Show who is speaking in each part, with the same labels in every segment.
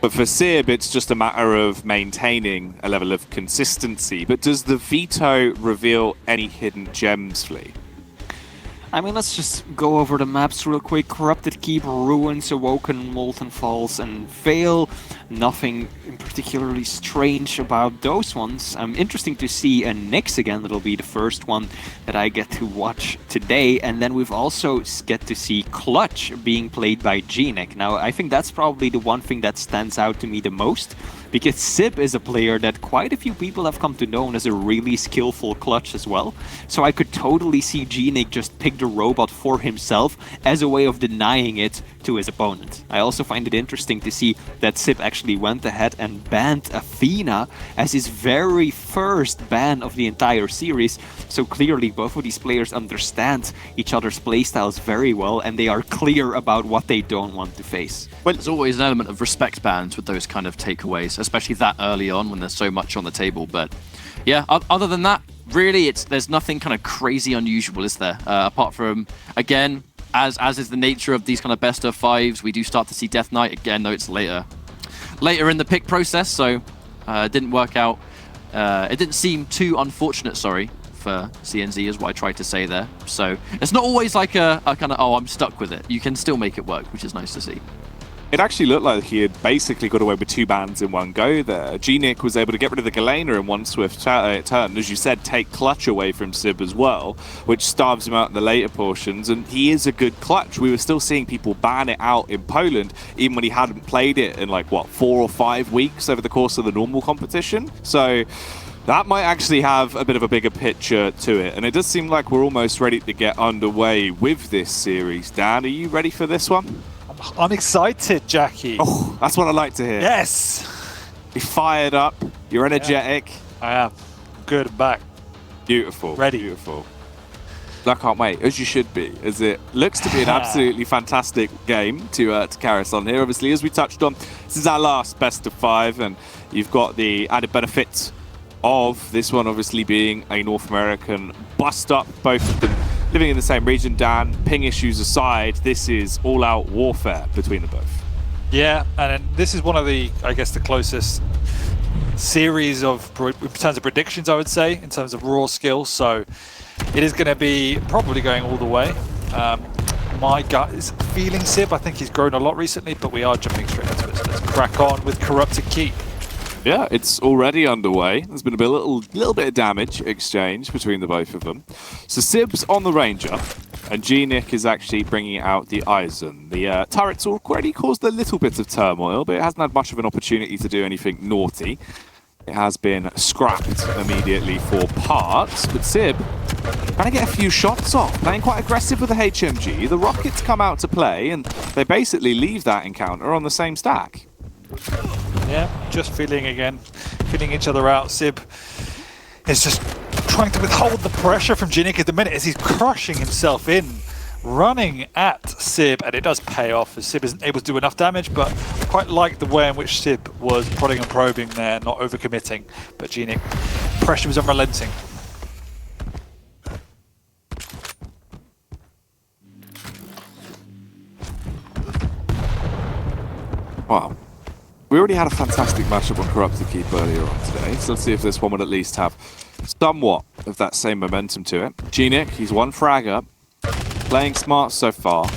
Speaker 1: But for Sib, it's just a matter of maintaining a level of consistency. But does the veto reveal any hidden gems, Flea?
Speaker 2: I mean, let's just go over the maps real quick. Corrupted Keep, Ruins, Awoken, Molten Falls, and Vale. Nothing particularly strange about those ones. Interesting to see Nyx again. That'll be the first one that I get to watch today. And then we've also get to see Clutch being played by Gnik. Now, I think that's probably the one thing that stands out to me the most, because Sib is a player that quite a few people have come to know as a really skillful clutch as well. So I could totally see Gnik just pick the robot for himself as a way of denying it to his opponent. I also find it interesting to see that Sib actually went ahead and banned Athena as his very first ban of the entire series. So clearly both of these players understand each other's playstyles very well, and they are clear about what they don't want to face.
Speaker 3: Well, there's always an element of respect bans with those kind of takeaways, especially that early on when there's so much on the table. But yeah, other than that, really, there's nothing kind of crazy unusual, is there? Apart from, again, as is the nature of these kind of best of fives, we do start to see Death Knight again, though it's later in the pick process, so it didn't work out. It didn't seem too unfortunate, sorry, for CNZ is what I tried to say there. So it's not always like a kind of, oh, I'm stuck with it. You can still make it work, which is nice to see.
Speaker 1: It actually looked like he had basically got away with 2 bans in one go there. Gnik was able to get rid of the Galena in one swift turn. As you said, take Clutch away from Sib as well, which starves him out in the later portions. And he is a good clutch. We were still seeing people ban it out in Poland, even when he hadn't played it in like, what, 4 or 5 weeks over the course of the normal competition. So that might actually have a bit of a bigger picture to it. And it does seem like we're almost ready to get underway with this series. Dan, are you ready for this one?
Speaker 4: I'm excited, Jackie.
Speaker 1: Oh, that's what I like to hear.
Speaker 4: Yes.
Speaker 1: You're fired up. You're energetic.
Speaker 4: Yeah, I am. Good and back.
Speaker 1: Beautiful.
Speaker 4: Ready.
Speaker 1: Beautiful. I can't wait, as you should be, as it looks to be an absolutely fantastic game to carry us on here. Obviously, as we touched on, this is our last best of 5, and you've got the added benefit of this one obviously being a North American bust-up, both of them living in the same region. Dan, ping issues aside, this is all-out warfare between them both.
Speaker 4: Yeah, and this is one of the, I guess, the closest series of, in terms of predictions, I would say, in terms of raw skill. So it is going to be probably going all the way. My gut is feeling Sib. I think he's grown a lot recently, but we are jumping straight into it. So let's crack on with Corrupted Keep.
Speaker 1: Yeah, it's already underway. There's been a little bit of damage exchange between the both of them. So Sib's on the Ranger, and Gnik is actually bringing out the Eisen. The turret's already caused a little bit of turmoil, but it hasn't had much of an opportunity to do anything naughty. It has been scrapped immediately for parts, but Sib trying to get a few shots off, playing quite aggressive with the HMG. The rockets come out to play, and they basically leave that encounter on the same stack.
Speaker 4: Yeah, just feeling each other out. Sib is just trying to withhold the pressure from Gnik at the minute as he's crushing himself in, running at Sib, and it does pay off as Sib isn't able to do enough damage, but I quite like the way in which Sib was prodding and probing there, not overcommitting, but Gnik, pressure was unrelenting.
Speaker 1: Wow. We already had a fantastic matchup on Corrupted Keep earlier on today, so let's see if this one would at least have somewhat of that same momentum to it. Gnik, he's 1 frag up, playing smart so far.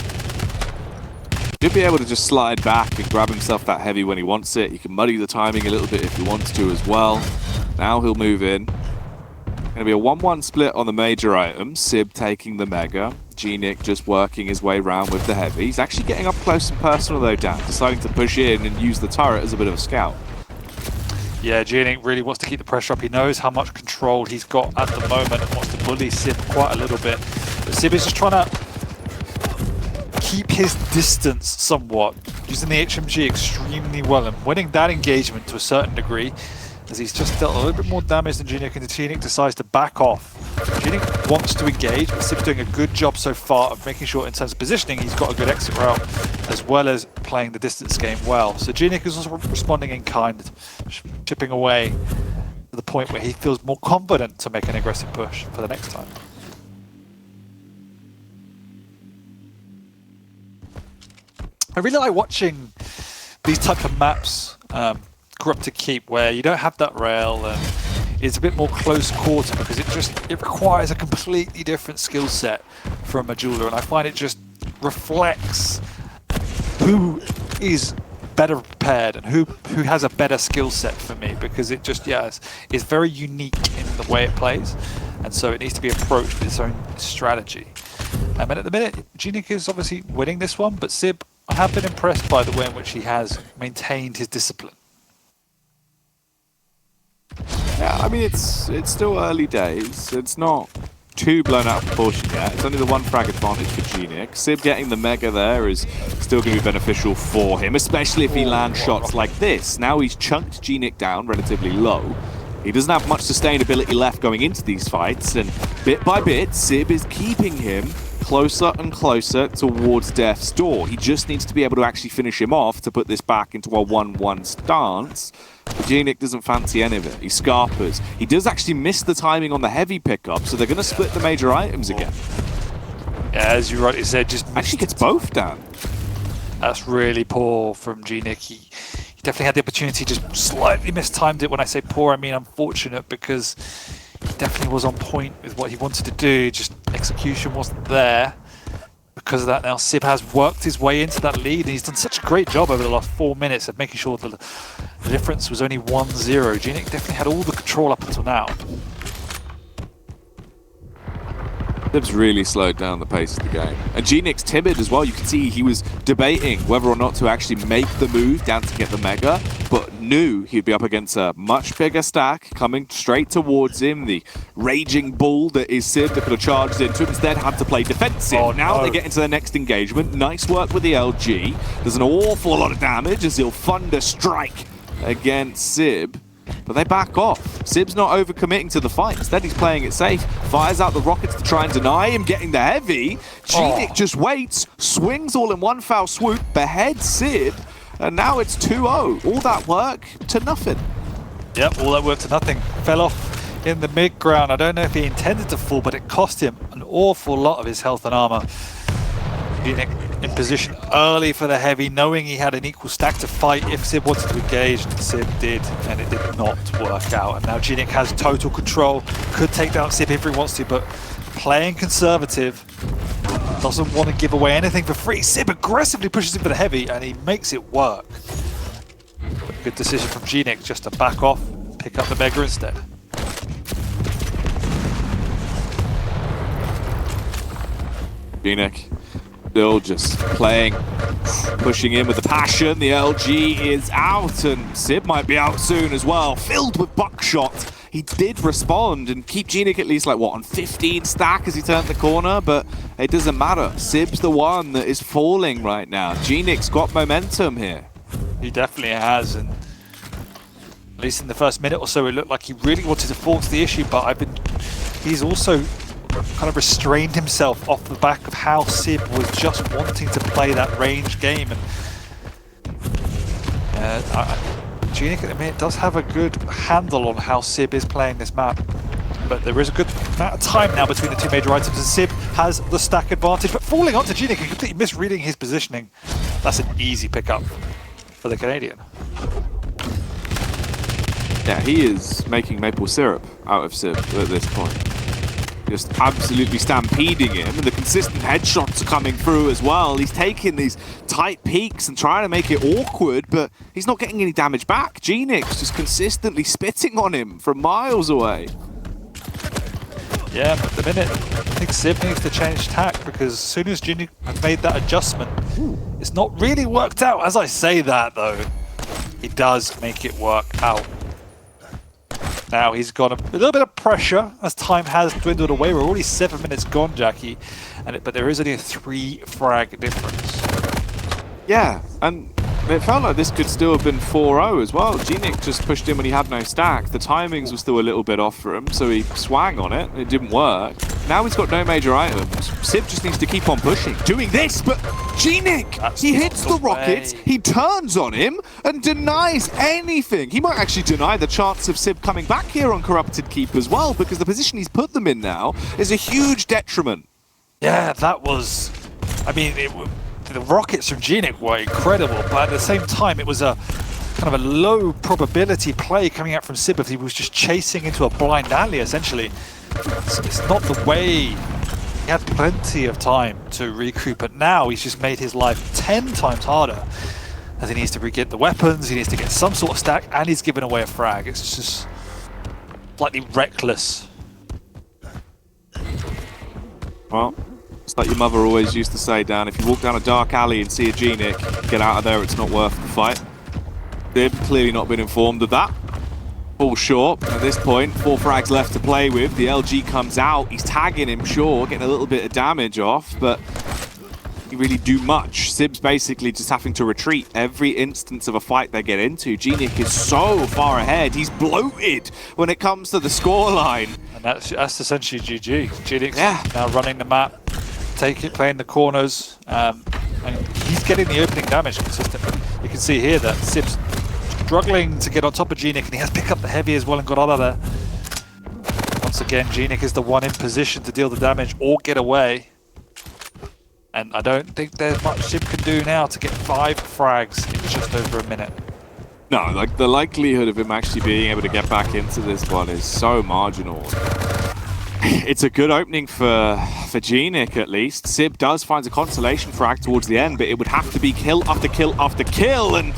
Speaker 1: Should be able to just slide back and grab himself that heavy when he wants it. He can muddy the timing a little bit if he wants to as well. Now he'll move in. Going to be a 1-1 split on the major items. Sib taking the Mega. Gnik just working his way around with the heavy. He's actually getting up close and personal though, Dan, deciding to push in and use the turret as a bit of a scout.
Speaker 4: Yeah, Gnik really wants to keep the pressure up. He knows how much control he's got at the moment and wants to bully Sib quite a little bit. But Sib is just trying to keep his distance somewhat, using the HMG extremely well and winning that engagement to a certain degree, as he's just dealt a little bit more damage than Gnik, and Gnik decides to back off. Gnik wants to engage, but Sib's doing a good job so far of making sure in terms of positioning he's got a good exit route, as well as playing the distance game well. So Gnik is also responding in kind, chipping away to the point where he feels more confident to make an aggressive push for the next time. I really like watching these type of maps, Corrupted Keep, where you don't have that rail and it's a bit more close quarter because it requires a completely different skill set from a jeweler, and I find it just reflects who is better prepared and who has a better skill set for me, because it just is very unique in the way it plays, and so it needs to be approached with its own strategy. And at the minute, Gnik is obviously winning this one, but Sib, I have been impressed by the way in which he has maintained his discipline.
Speaker 1: Yeah, I mean, it's still early days. It's not too blown out of proportion yet. It's only the one frag advantage for Gnik. Sib getting the mega there is still going to be beneficial for him, especially if he lands shots like this. Now he's chunked Gnik down relatively low. He doesn't have much sustainability left going into these fights, and bit by bit, Sib is keeping him closer and closer towards death's door. He just needs to be able to actually finish him off to put this back into a 1-1 stance. But Gnik doesn't fancy any of it. He scarpers. He does actually miss the timing on the heavy pickup, so they're going to split the major items again.
Speaker 4: Yeah, as you rightly said, just
Speaker 1: Actually gets both down.
Speaker 4: That's really poor from Gnik. He definitely had the opportunity, just slightly mistimed it. When I say poor, I mean unfortunate, because he definitely was on point with what he wanted to do, just execution wasn't there. Because of that, now Sib has worked his way into that lead, and he's done such a great job over the last 4 minutes of making sure that the difference was only 1-0. Gnik definitely had all the control up until now.
Speaker 1: Sib's really slowed down the pace of the game. And Gnik's timid as well. You can see he was debating whether or not to actually make the move down to get the mega, but knew he'd be up against a much bigger stack coming straight towards him. The raging bull that is Sib that could have charged into him, instead had to play defensive.
Speaker 4: Oh,
Speaker 1: now
Speaker 4: no.
Speaker 1: they get into their next engagement. Nice work with the LG. Does an awful lot of damage as he'll thunder strike against Sib. But they back off. Sib's not overcommitting to the fight. Instead, he's playing it safe. Fires out the rockets to try and deny him getting the heavy. Gnik just waits, swings all in one foul swoop, beheads Sib, and now it's 2-0. All that work to nothing.
Speaker 4: Yep, all that work to nothing. Fell off in the mid-ground. I don't know if he intended to fall, but it cost him an awful lot of his health and armor. Gnik in position early for the heavy, knowing he had an equal stack to fight if Sib wanted to engage, and Sib did, and it did not work out. And now Gnik has total control, could take down Sib if he wants to, but playing conservative, doesn't want to give away anything for free. Sib aggressively pushes him for the heavy, and he makes it work. But good decision from Gnik just to back off, pick up the mega instead.
Speaker 1: Gnik still just playing, pushing in with the passion. The LG is out, and Sib might be out soon as well. Filled with buckshot. He did respond and keep Gnik at least, like, what, on 15 stack as he turned the corner, but it doesn't matter. Sib's the one that is falling right now. Gnik's got momentum here.
Speaker 4: He definitely has, and at least in the first minute or so, it looked like he really wanted to force the issue, but he's also kind of restrained himself off the back of how Sib was just wanting to play that range game. And Gnik at the minute does have a good handle on how Sib is playing this map, but there is a good amount of time now between the two major items, and Sib has the stack advantage, but falling onto Gnik and completely misreading his positioning. That's an easy pickup for the Canadian.
Speaker 1: Yeah, he is making maple syrup out of Sib at this point. Just absolutely stampeding him, and the consistent headshots are coming through as well. He's taking these tight peaks and trying to make it awkward, but he's not getting any damage back. Gnik's just consistently spitting on him from miles away.
Speaker 4: Yeah, but at the minute, I think Sib needs to change tack, because as soon as Gnik has made that adjustment, it's not really worked out. As I say that, though, he does make it work out. Now he's got a little bit of pressure as time has dwindled away. We're already 7 minutes gone, Jackie, but there is only a 3 frag difference.
Speaker 1: Yeah, and it felt like this could still have been 4-0 as well. Gnik just pushed in when he had no stack. The timings were still a little bit off for him, so he swang on it. It didn't work. Now he's got no major items. Sib just needs to keep on pushing, doing this, but Gnik, he hits the rockets, he turns on him, and denies anything. He might actually deny the chance of Sib coming back here on Corrupted Keep as well, because the position he's put them in now is a huge detriment.
Speaker 4: Yeah, that was... I mean, the rockets from Gnik were incredible, but at the same time, it was a kind of a low probability play coming out from Sib if he was just chasing into a blind alley, essentially. So it's not the way. He had plenty of time to recoup, but now he's just made his life 10 times harder. As he needs to get the weapons, he needs to get some sort of stack, and he's giving away a frag. It's just slightly reckless.
Speaker 1: Well, it's like your mother always used to say, Dan, if you walk down a dark alley and see a Gnik, get out of there, it's not worth the fight. They've clearly not been informed of that. Fall short. At this point, 4 frags left to play with. The LG comes out. He's tagging him, sure, getting a little bit of damage off, but he really do much. Sib's basically just having to retreat every instance of a fight they get into. Gnik is so far ahead. He's bloated when it comes to the scoreline.
Speaker 4: And that's essentially GG. Gnik's now running the map, playing the corners, and he's getting the opening damage consistently. You can see here that Sib's struggling to get on top of Gnik, and he has picked up the heavy as well and got out of there. Once again, Gnik is the one in position to deal the damage or get away. And I don't think there's much Sib can do now to get 5 frags in just over a minute.
Speaker 1: No, like the likelihood of him actually being able to get back into this one is so marginal. It's a good opening for Gnik at least. Sib does find a consolation frag towards the end, but it would have to be kill after kill after kill, and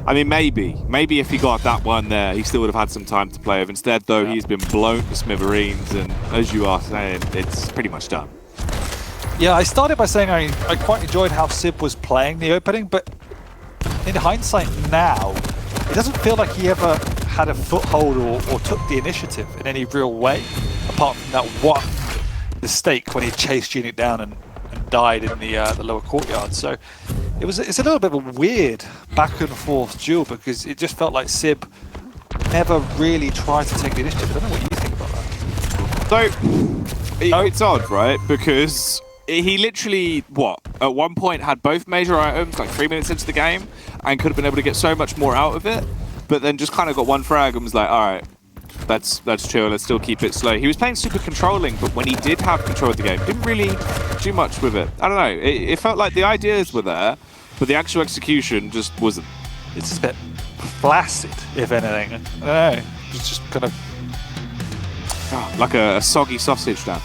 Speaker 1: I mean maybe if he got that one there, he still would have had some time to play with. Instead though, he's been blown to smithereens, and as you are saying, it's pretty much done.
Speaker 4: Yeah, I started by saying I quite enjoyed how Sib was playing the opening, but in hindsight now, it doesn't feel like he ever had a foothold or took the initiative in any real way, apart from that one mistake when he chased Gnik down and died in the lower courtyard. So it's a little bit of a weird back and forth duel, because it just felt like Sib never really tried to take the initiative. I don't know what you think about that.
Speaker 1: So it's odd, right? Because he literally, at one point had both major items like 3 minutes into the game and could have been able to get so much more out of it, but then just kind of got 1 frag and was like, alright, that's chill, let's still keep it slow. He was playing super controlling, but when he did have control of the game, didn't really do much with it. I don't know, it felt like the ideas were there, but the actual execution just wasn't.
Speaker 4: It's just a bit flaccid, if anything. I don't know, it's just kind of...
Speaker 1: like a soggy sausage, Dan.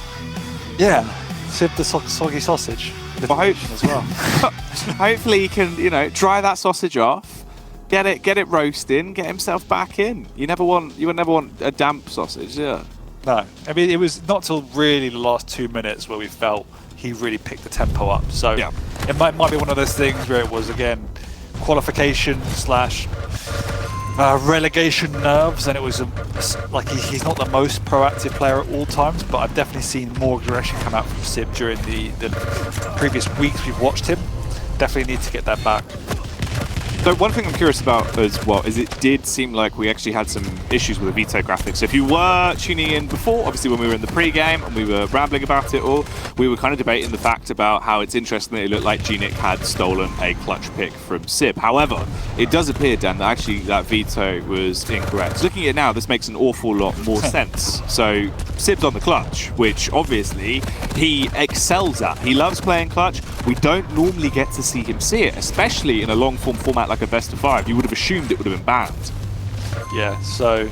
Speaker 4: Yeah. Sib the soggy sausage. As well.
Speaker 1: Hopefully he can, dry that sausage off, get it roasting, get himself back in. You would never want a damp sausage, yeah.
Speaker 4: No, I mean it was not till really the last 2 minutes where we felt he really picked the tempo up. So
Speaker 1: yeah.
Speaker 4: It might be one of those things where it was again qualification / relegation nerves, and it was like he's not the most proactive player at all times, but I've definitely seen more aggression come out from Sib during the previous weeks we've watched him. Definitely need to get that back.
Speaker 1: So one thing I'm curious about as well is it did seem like we actually had some issues with the veto graphics. So if you were tuning in before, obviously when we were in the pre-game and we were rambling about it all, we were kind of debating the fact about how it's interesting that it looked like Gnik had stolen a clutch pick from Sib. However, it does appear, Dan, that actually that veto was incorrect. Looking at it now, this makes an awful lot more sense. So Sib's on the clutch, which obviously he excels at. He loves playing clutch. We don't normally get to see him see it, especially in a long-form format like a best of 5. You would have assumed it would have been banned.
Speaker 4: Yeah, so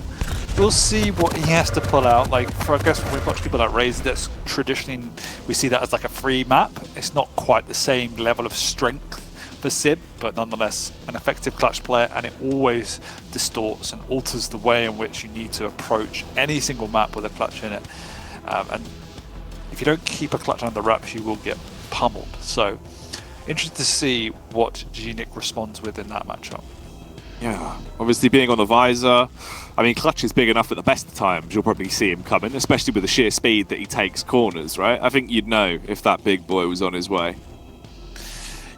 Speaker 4: we'll see what he has to pull out. Like, I guess when we watch people like Raze, that's traditionally we see that as like a free map. It's not quite the same level of strength for Sib, but nonetheless an effective clutch player, and it always distorts and alters the way in which you need to approach any single map with a clutch in it. And if you don't keep a clutch under wraps, you will get pummeled. So interested to see what Gnik responds with in that matchup.
Speaker 1: Yeah, obviously being on the visor, I mean, clutch is big enough at the best of times. You'll probably see him coming, especially with the sheer speed that he takes corners, right? I think you'd know if that big boy was on his way.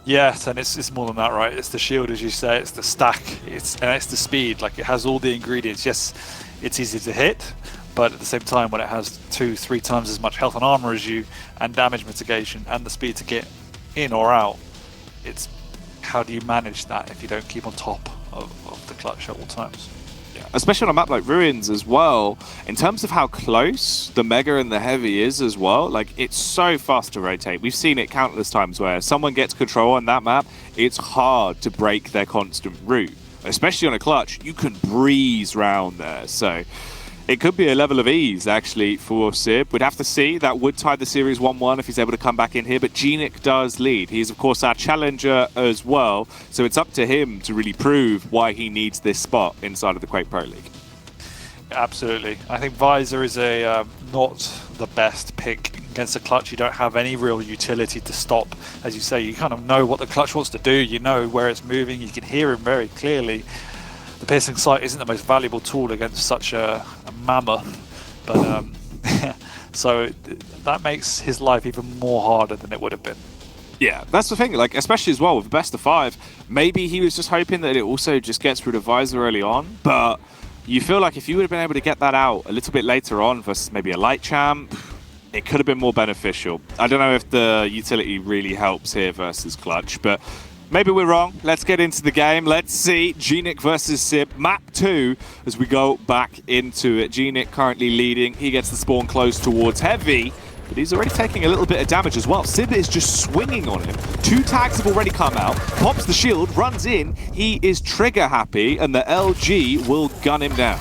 Speaker 4: Yes, and it's more than that, right? It's the shield, as you say, it's the stack, it's the speed. Like, it has all the ingredients. Yes, it's easy to hit, but at the same time, when it has 2-3 times as much health and armor as you, and damage mitigation, and the speed to get in or out, it's how do you manage that if you don't keep on top of the clutch at all times?
Speaker 1: Especially on a map like Ruins as well, in terms of how close the Mega and the Heavy is as well, like, it's so fast to rotate. We've seen it countless times where someone gets control on that map, it's hard to break their constant route. Especially on a clutch, you can breeze round there. So it could be a level of ease, actually, for Sib. We'd have to see. That would tie the series 1-1 if he's able to come back in here. But Gnik does lead. He's, of course, our challenger as well. So it's up to him to really prove why he needs this spot inside of the Quake Pro League.
Speaker 4: Absolutely. I think Visor is a not the best pick against the clutch. You don't have any real utility to stop. As you say, you kind of know what the clutch wants to do. You know where it's moving. You can hear him very clearly. The piercing sight isn't the most valuable tool against such a mammoth, but so that makes his life even more harder than it would have been.
Speaker 1: Yeah, that's the thing, like, especially as well with the best of 5, maybe he was just hoping that it also just gets rid of Visor early on, but you feel like if you would have been able to get that out a little bit later on versus maybe a light champ, it could have been more beneficial. I don't know if the utility really helps here versus clutch, but maybe we're wrong. Let's get into the game. Let's see Gnik versus Sib. Map 2 as we go back into it. Gnik currently leading. He gets the spawn close towards Heavy, but he's already taking a little bit of damage as well. Sib is just swinging on him. 2 tags have already come out. Pops the shield, runs in. He is trigger happy, and the LG will gun him down.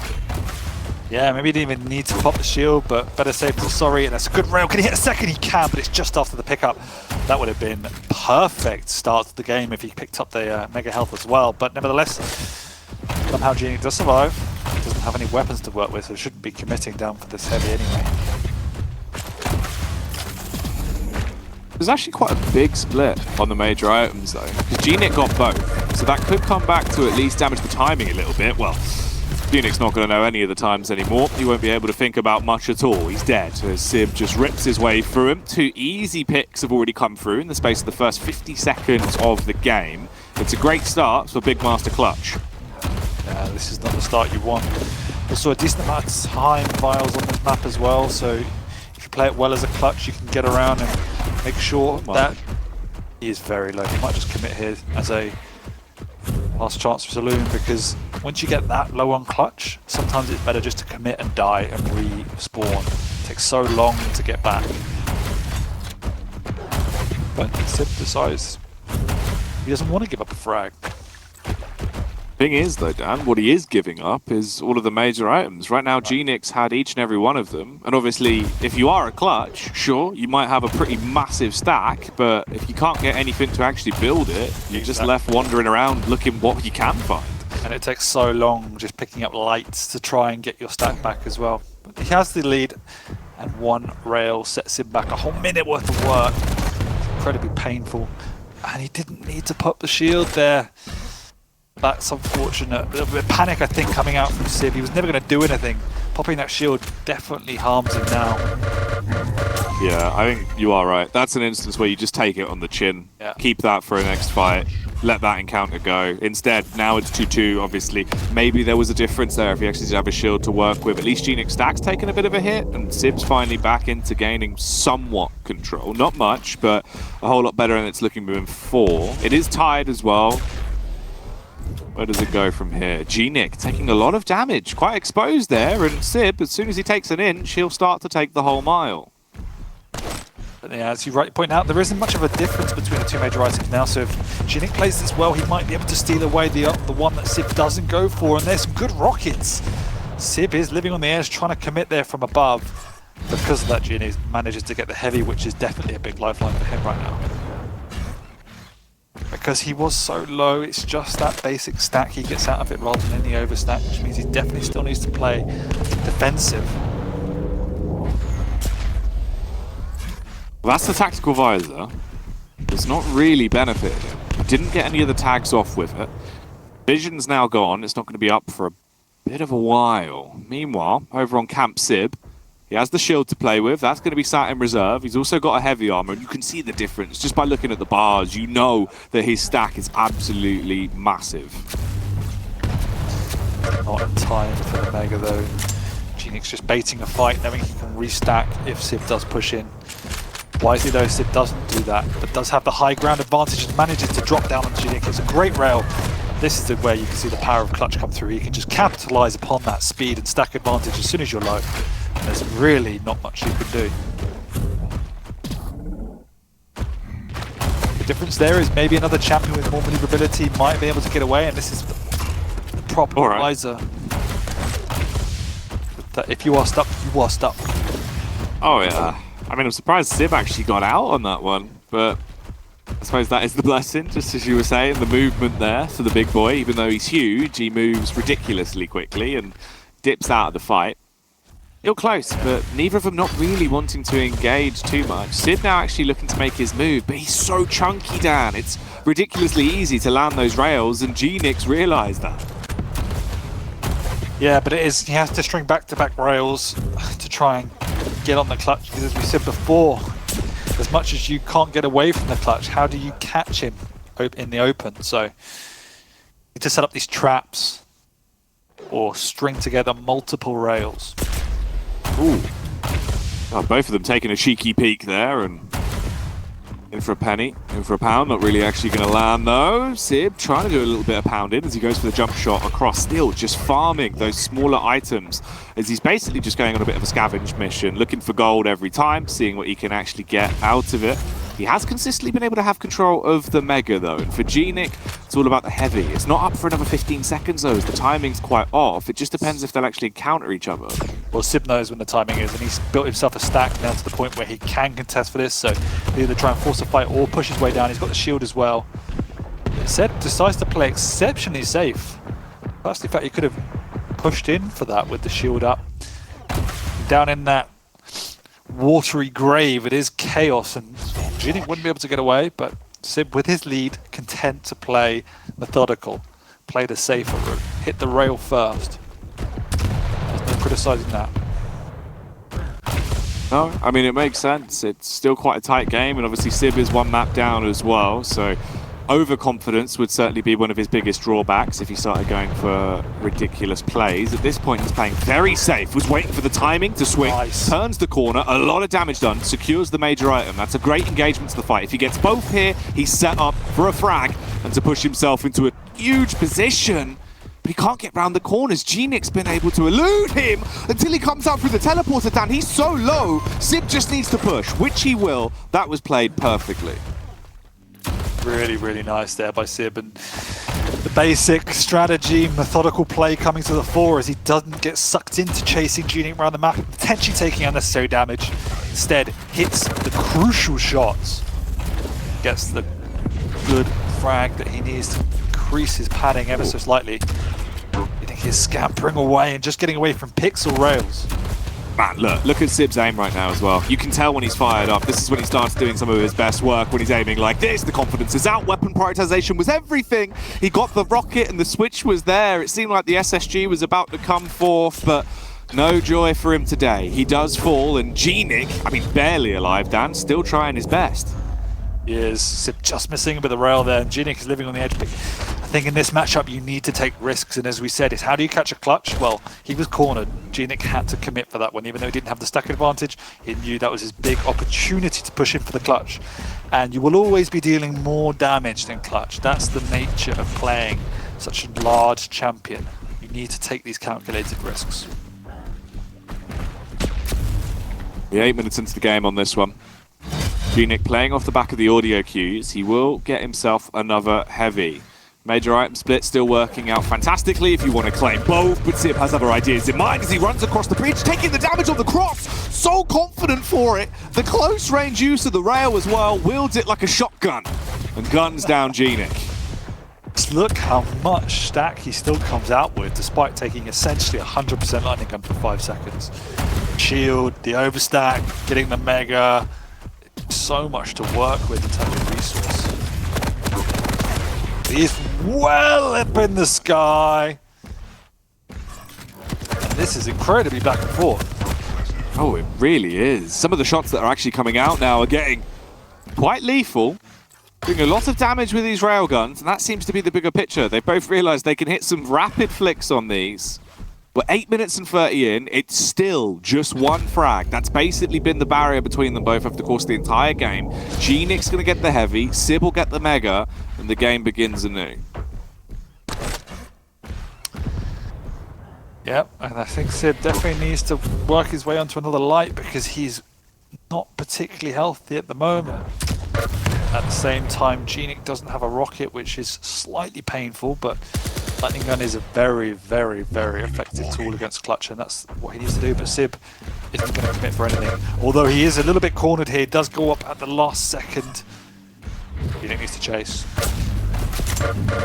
Speaker 4: Yeah, maybe he didn't even need to pop the shield, but better safe than sorry. And that's a good rail. Can he hit a second? He can, but it's just after the pickup. That would have been perfect start to the game if he picked up the Mega Health as well. But nevertheless, somehow Gnik does survive. He doesn't have any weapons to work with, so shouldn't be committing down for this Heavy anyway.
Speaker 1: There's actually quite a big split on the major items, though, because Gnik got both. So that could come back to at least damage the timing a little bit. Well, Gnik's not going to know any of the times anymore. He won't be able to think about much at all. He's dead as Sib just rips his way through him. 2 easy picks have already come through in the space of the first 50 seconds of the game. It's a great start for Big Master Clutch.
Speaker 4: Yeah, this is not the start you want. Also a decent amount of time vials on this map as well, so if you play it well as a clutch, you can get around and make sure that he is very low. He might just commit here as a last chance for Saloon, because once you get that low on clutch, sometimes it's better just to commit and die and respawn. It takes so long to get back. But Sib decides he doesn't want to give up a frag.
Speaker 1: Thing is, though, Dan, what he is giving up is all of the major items. Right now, Gnik's had each and every one of them. And obviously, if you are a clutch, sure, you might have a pretty massive stack, but if you can't get anything to actually build it, you're just left wandering around looking what you can find.
Speaker 4: And it takes so long just picking up lights to try and get your stack back as well. But he has the lead, and 1 rail sets him back a whole minute worth of work. It's incredibly painful. And he didn't need to pop the shield there. That's unfortunate. A little bit of panic, I think, coming out from Sib. He was never going to do anything. Popping that shield definitely harms him now.
Speaker 1: Yeah, I think you are right. That's an instance where you just take it on the chin.
Speaker 4: Yeah.
Speaker 1: Keep that for a next fight. Let that encounter go. Instead, now it's 2-2, obviously. Maybe there was a difference there if he actually did have a shield to work with. At least Gnik's stack's taken a bit of a hit, and Sib's finally back into gaining somewhat control. Not much, but a whole lot better, and it's looking moving 4. It is tied as well. Where does it go from here? Gnik taking a lot of damage, quite exposed there, and Sib, as soon as he takes an inch, he'll start to take the whole mile.
Speaker 4: But yeah, as you rightly point out, there isn't much of a difference between the 2 major items now, so if Gnik plays this well, he might be able to steal away the one that Sib doesn't go for, and there's some good rockets. Sib is living on the edge, trying to commit there from above. Because of that, Gnik manages to get the Heavy, which is definitely a big lifeline for him right now. Because he was so low, it's just that basic stack he gets out of it rather than any overstack, which means he definitely still needs to play defensive.
Speaker 1: Well, that's the tactical visor. It's not really benefited him. He didn't get any of the tags off with it. Vision's now gone. It's not going to be up for a bit of a while. Meanwhile, over on Camp Sib, he has the shield to play with. That's going to be sat in reserve. He's also got a heavy armor, and you can see the difference. Just by looking at the bars, you know that his stack is absolutely massive.
Speaker 4: Not in time for the Mega, though. Gnik's just baiting a fight, knowing he can restack if Sib does push in. Wisely, though, Sib doesn't do that, but does have the high ground advantage and manages to drop down on Gnik. It's a great rail. this is where you can see the power of Clutch come through. You can just capitalize upon that speed and stack advantage as soon as you're low. And there's really not much you can do. The difference there is maybe another champion with more maneuverability might be able to get away, and this is the proper Liza. That if you are stuck, you are stuck.
Speaker 1: Oh yeah. I mean, I'm surprised Sib actually got out on that one, but I suppose that is the blessing, just as you were saying, the movement there for the big boy. Even though he's huge, he moves ridiculously quickly and dips out of the fight. Still close, but neither of them not really wanting to engage too much. Sib now actually looking to make his move, but he's so chunky, Dan. It's ridiculously easy to land those rails, and Gnik's realised that.
Speaker 4: Yeah, but it is, he has to string back-to-back rails to try and get on the clutch, because as we said before, as much as you can't get away from the clutch, how do you catch him in the open? So you need to set up these traps or string together multiple rails.
Speaker 1: Ooh. Oh, both of them taking a cheeky peek there, and in for a penny, in for a pound. Not really actually going to land though. Sib trying to do a little bit of pounding as he goes for the jump shot across. Still just farming those smaller items as he's basically just going on a bit of a scavenge mission, looking for gold every time, seeing what he can actually get out of it. He has consistently been able to have control of the Mega though, and for Gnik, it's all about the heavy. It's not up for another 15 seconds though, as the timing's quite off. It just depends if they'll actually encounter each other.
Speaker 4: Well, Sib knows when the timing is, and he's built himself a stack now to the point where he can contest for this, so either try and force a fight or push his way down. He's got the shield as well. Seb decides to play exceptionally safe. That's the fact he could have pushed in for that with the shield up. Down in that watery grave, it is chaos, and Gnik wouldn't be able to get away, but Sib, with his lead, content to play methodical, play the safer route, hit the rail first. There's no criticising that.
Speaker 1: No, I mean, it makes sense. It's still quite a tight game, and obviously Sib is one map down as well, so overconfidence would certainly be one of his biggest drawbacks if he started going for ridiculous plays. At this point, he's playing very safe, was waiting for the timing to swing, turns the corner, a lot of damage done, secures the major item. That's a great engagement to the fight. If he gets both here, he's set up for a frag and to push himself into a huge position. But he can't get round the corners. Gnik's been able to elude him until he comes out through the teleporter, Dan. He's so low, Sib just needs to push, which he will. That was played perfectly.
Speaker 4: Really, really nice there by Sib, and the basic strategy, methodical play coming to the fore as he doesn't get sucked into chasing Gnik around the map, potentially taking unnecessary damage. Instead, hits the crucial shots, gets the good frag that he needs to increase his padding ever so slightly. You think he's scampering away and just getting away from pixel rails.
Speaker 1: Man, look at Sib's aim right now as well. You can tell when he's fired up. This is when he starts doing some of his best work, when he's aiming like this. The confidence is out. Weapon prioritization was everything. He got the rocket and the switch was there. It seemed like the SSG was about to come forth, but no joy for him today. He does fall, and Gnik, I mean, barely alive, Dan, still trying his best.
Speaker 4: He is. Sib just missing a bit of the rail there, and Gnik is living on the edge. But I think in this matchup, you need to take risks, and as we said, it's how do you catch a clutch? Well, he was cornered. Gnik had to commit for that one, even though he didn't have the stack advantage. He knew that was his big opportunity to push in for the clutch. And you will always be dealing more damage than clutch. That's the nature of playing such a large champion. You need to take these calculated risks.
Speaker 1: We're 8 minutes into the game on this one. Gnik playing off the back of the audio cues. He will get himself another heavy. Major item split still working out fantastically if you want to claim both, but Sib has other ideas in mind as he runs across the bridge, taking the damage on the cross. So confident for it. The close range use of the rail as well, wields it like a shotgun and guns down Gnik.
Speaker 4: Look how much stack he still comes out with, despite taking essentially 100% lightning gun for 5 seconds. Shield, the overstack, getting the mega. So much to work with in terms of resource. He's well up in the sky. And this is incredibly back and forth.
Speaker 1: Oh, it really is. Some of the shots that are actually coming out now are getting quite lethal. Doing a lot of damage with these railguns, and that seems to be the bigger picture. They both realised they can hit some rapid flicks on these. We're 8 minutes and 30 in. It's still just one frag. That's basically been the barrier between them both over the course of the entire game. Gnik's going to get the heavy, Sib will get the mega, and the game begins anew.
Speaker 4: Yep, and I think Sib definitely needs to work his way onto another light because he's not particularly healthy at the moment. At the same time, Gnik doesn't have a rocket, which is slightly painful, but Lightning Gun is a very, very, very effective tool against Clutch, and that's what he needs to do. But Sib isn't going to commit for anything. Although he is a little bit cornered here, he does go up at the last second. Gnik needs to chase.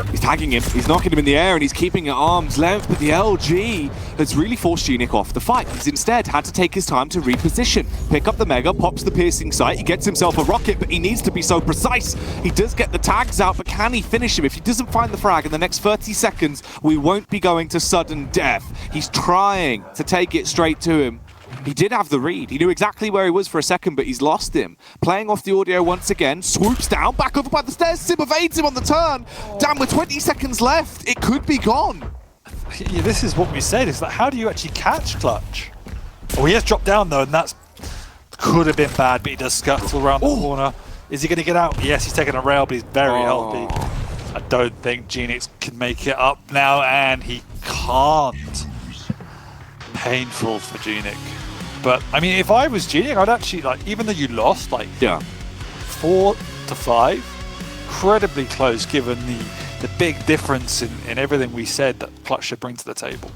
Speaker 1: He's tagging him, he's knocking him in the air, and he's keeping at arm's length, but the LG has really forced Gnik off the fight. He's instead had to take his time to reposition, pick up the Mega, pops the piercing sight, he gets himself a rocket, but he needs to be so precise. He does get the tags out, but can he finish him? If he doesn't find the frag in the next 30 seconds, we won't be going to sudden death. He's trying to take it straight to him. He did have the read. He knew exactly where he was for a second, but he's lost him. Playing off the audio once again, swoops down, back over by the stairs. Sib evades him on the turn. Damn, with 20 seconds left, it could be gone.
Speaker 4: Yeah, this is what we said, is that how do you actually catch Clutch? Oh, he has dropped down though, and that's could have been bad, but he does scuttle around the corner. Is he going to get out? Yes, he's taking a rail, but he's very healthy. I don't think Gnik can make it up now, and he can't. Painful for Gnik. But I mean, if I was Gnik, I'd actually, like, even though you lost, like, 4-5, incredibly close given the big difference in everything we said that Clutch should bring to the table.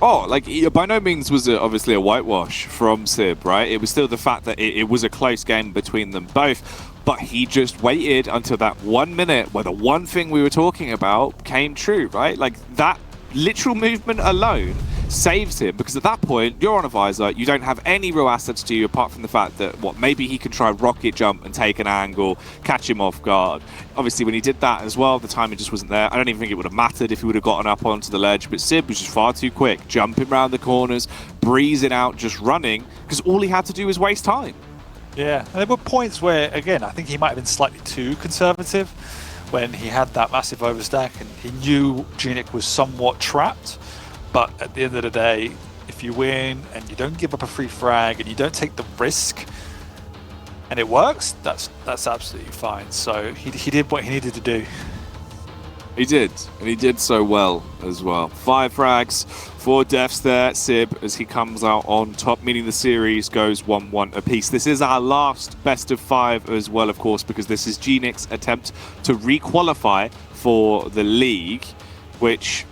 Speaker 1: Oh, like, by no means was it obviously a whitewash from Sib, right? It was still the fact that it was a close game between them both, but he just waited until that 1 minute where the one thing we were talking about came true, right? Like, that literal movement alone saves him, because at that point you're on a visor, you don't have any real assets to you apart from the fact that maybe he can try rocket jump and take an angle, catch him off guard. Obviously when he did that as well, the timing just wasn't there. I don't even think it would have mattered if he would have gotten up onto the ledge, but Sib was just far too quick, jumping around the corners, breezing out, just running, because all he had to do was waste time.
Speaker 4: Yeah, and there were points where, again, I think he might have been slightly too conservative when he had that massive overstack and he knew Gnik was somewhat trapped. But at the end of the day, if you win and you don't give up a free frag and you don't take the risk and it works, that's absolutely fine. So he did what he needed to do.
Speaker 1: He did, and he did so well as well. 5 frags, 4 deaths there. Sib, as he comes out on top, meaning the series goes 1-1 apiece. This is our last best of 5 as well, of course, because this is Gnik's attempt to re-qualify for the league, which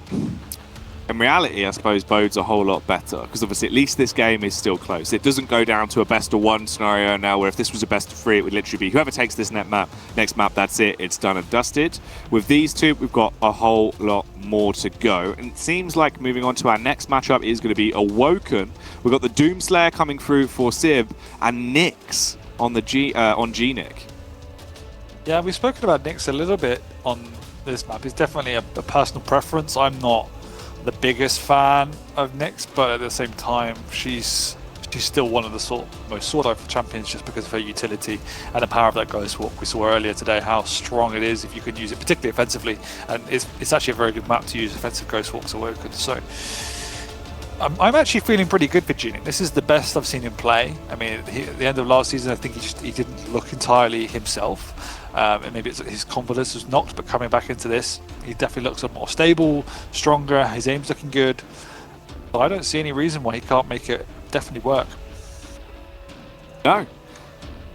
Speaker 1: in reality, I suppose, bodes a whole lot better, because obviously at least this game is still close. It doesn't go down to a best of 1 scenario now, where if this was a best of 3, it would literally be whoever takes this next map, that's it, it's done and dusted. With these two, we've got a whole lot more to go, and it seems like moving on to our next matchup is going to be Awoken. We've got the Doomslayer coming through for Sib, and Nyx on the on Gnik.
Speaker 4: Yeah, we've spoken about Nyx a little bit on this map. It's definitely a personal preference. I'm not the biggest fan of Nyx, but at the same time, she's still one of the most sought-after champions just because of her utility and the power of that Ghost Walk. We saw earlier today how strong it is if you can use it, particularly offensively, and it's actually a very good map to use offensive Ghost Walks Awoken. So I'm actually feeling pretty good for Gnik. This is the best I've seen him play. I mean, at the end of last season, I think he didn't look entirely himself. And maybe his confidence was knocked, but coming back into this, he definitely looks a more stable, stronger, his aim's looking good. But I don't see any reason why he can't make it definitely work.
Speaker 1: No,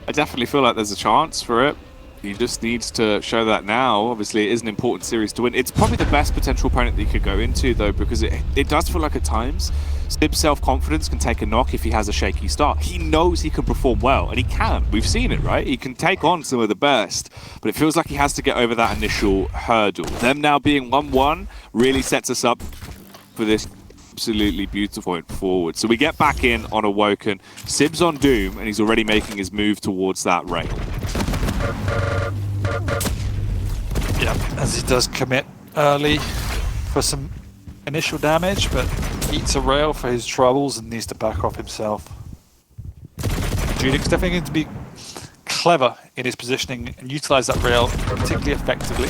Speaker 1: I definitely feel like there's a chance for it. He just needs to show that now. Obviously, it is an important series to win. It's probably the best potential opponent that he could go into, though, because it does feel like at times Sib's self-confidence can take a knock if he has a shaky start. He knows he can perform well, and he can. We've seen it, right? He can take on some of the best, but it feels like he has to get over that initial hurdle. Them now being 1-1 really sets us up for this absolutely beautiful point forward. So we get back in on Awoken. Sib's on Doom, and he's already making his move towards that rail.
Speaker 4: Yeah, as he does commit early for some initial damage, but eats a rail for his troubles and needs to back off himself. Gnik's definitely going to be clever in his positioning and utilize that rail particularly effectively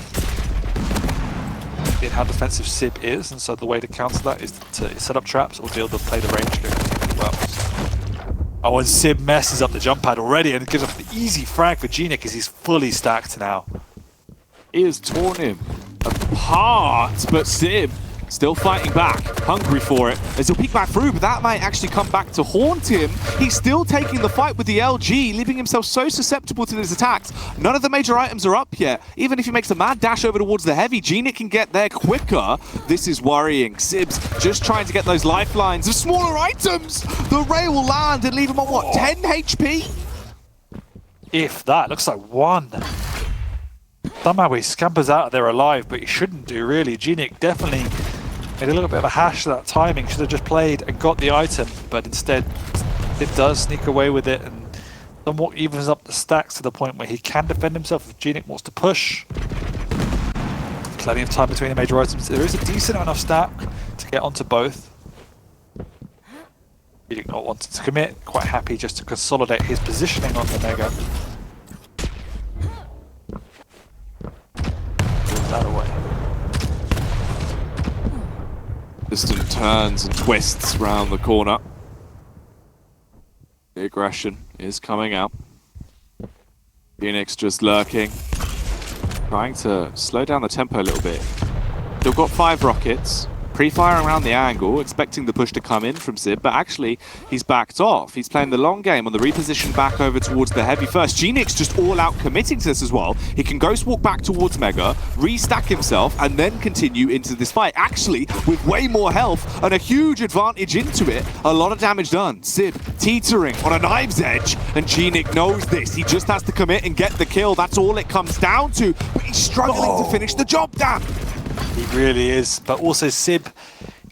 Speaker 4: in how defensive Sib is, and so the way to counter that is to set up traps or be able to play the range game particularly well. Oh, and Sib messes up the jump pad already and gives up the easy frag for Gnik because he's fully stacked now.
Speaker 1: He has torn him apart, but Sib Still fighting back, hungry for it, as he'll peek back through, but that might actually come back to haunt him. He's still taking the fight with the LG, leaving himself so susceptible to his attacks. None of the major items are up yet. Even if he makes a mad dash over towards the heavy, Gnik can get there quicker. This is worrying. Sibs just trying to get those lifelines of smaller items. The rail will land and leave him on, what, 10 HP?
Speaker 4: If that, looks like 1. Somehow he scampers out of there alive, but he shouldn't do, really. Gnik definitely made a little bit of a hash of that timing. Should have just played and got the item, but instead it does sneak away with it and somewhat evens up the stacks to the point where he can defend himself if Gnik wants to push. Plenty of time between the major items. There is a decent enough stack to get onto both. Gnik not wanting to commit, quite happy just to consolidate his positioning on the Mega. That away.
Speaker 1: Distant turns and twists round the corner. The aggression is coming out. Phoenix just lurking, trying to slow down the tempo a little bit. They've got 5 rockets, pre-firing around the angle, expecting the push to come in from Sib, but actually he's backed off. He's playing the long game on the reposition back over towards the heavy first. Gnik's just all out committing to this as well. He can ghost walk back towards Mega, restack himself, and then continue into this fight. Actually, with way more health and a huge advantage into it, a lot of damage done. Sib teetering on a knife's edge, and Gnik knows this. He just has to commit and get the kill. That's all it comes down to, but he's struggling to finish the job, Dan.
Speaker 4: He really is, but also Sib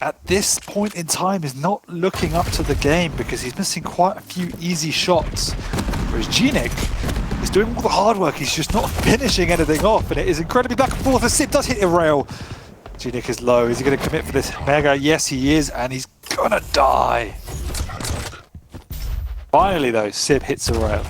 Speaker 4: at this point in time is not looking up to the game because he's missing quite a few easy shots, whereas Gnik is doing all the hard work. He's just not finishing anything off, and it is incredibly back and forth as Sib does hit a rail. Gnik is low. Is he going to commit for this Mega? Yes, he is, and he's gonna die. Finally though, Sib hits a rail.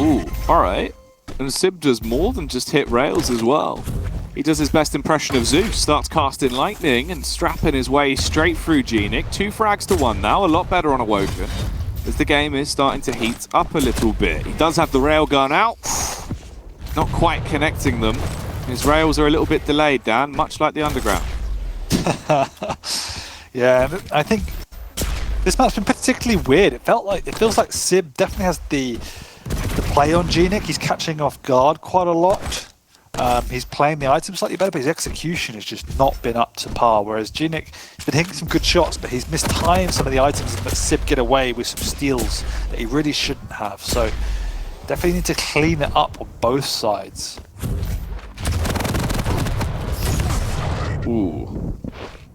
Speaker 1: Ooh, alright. And Sib does more than just hit rails as well. He does his best impression of Zeus, starts casting lightning and strapping his way straight through Gnik. 2 frags to 1 now, a lot better on Awoken, as the game is starting to heat up a little bit. He does have the railgun out, not quite connecting them. His rails are a little bit delayed, Dan, much like the underground.
Speaker 4: Yeah, and I think this match's been particularly weird. It feels like Sib definitely has the play on Gnik. He's catching off guard quite a lot. He's playing the item slightly better, but his execution has just not been up to par. Whereas Gnik has been hitting some good shots, but he's mistimed some of the items and let Sib get away with some steals that he really shouldn't have. So definitely need to clean it up on both sides.
Speaker 1: Ooh.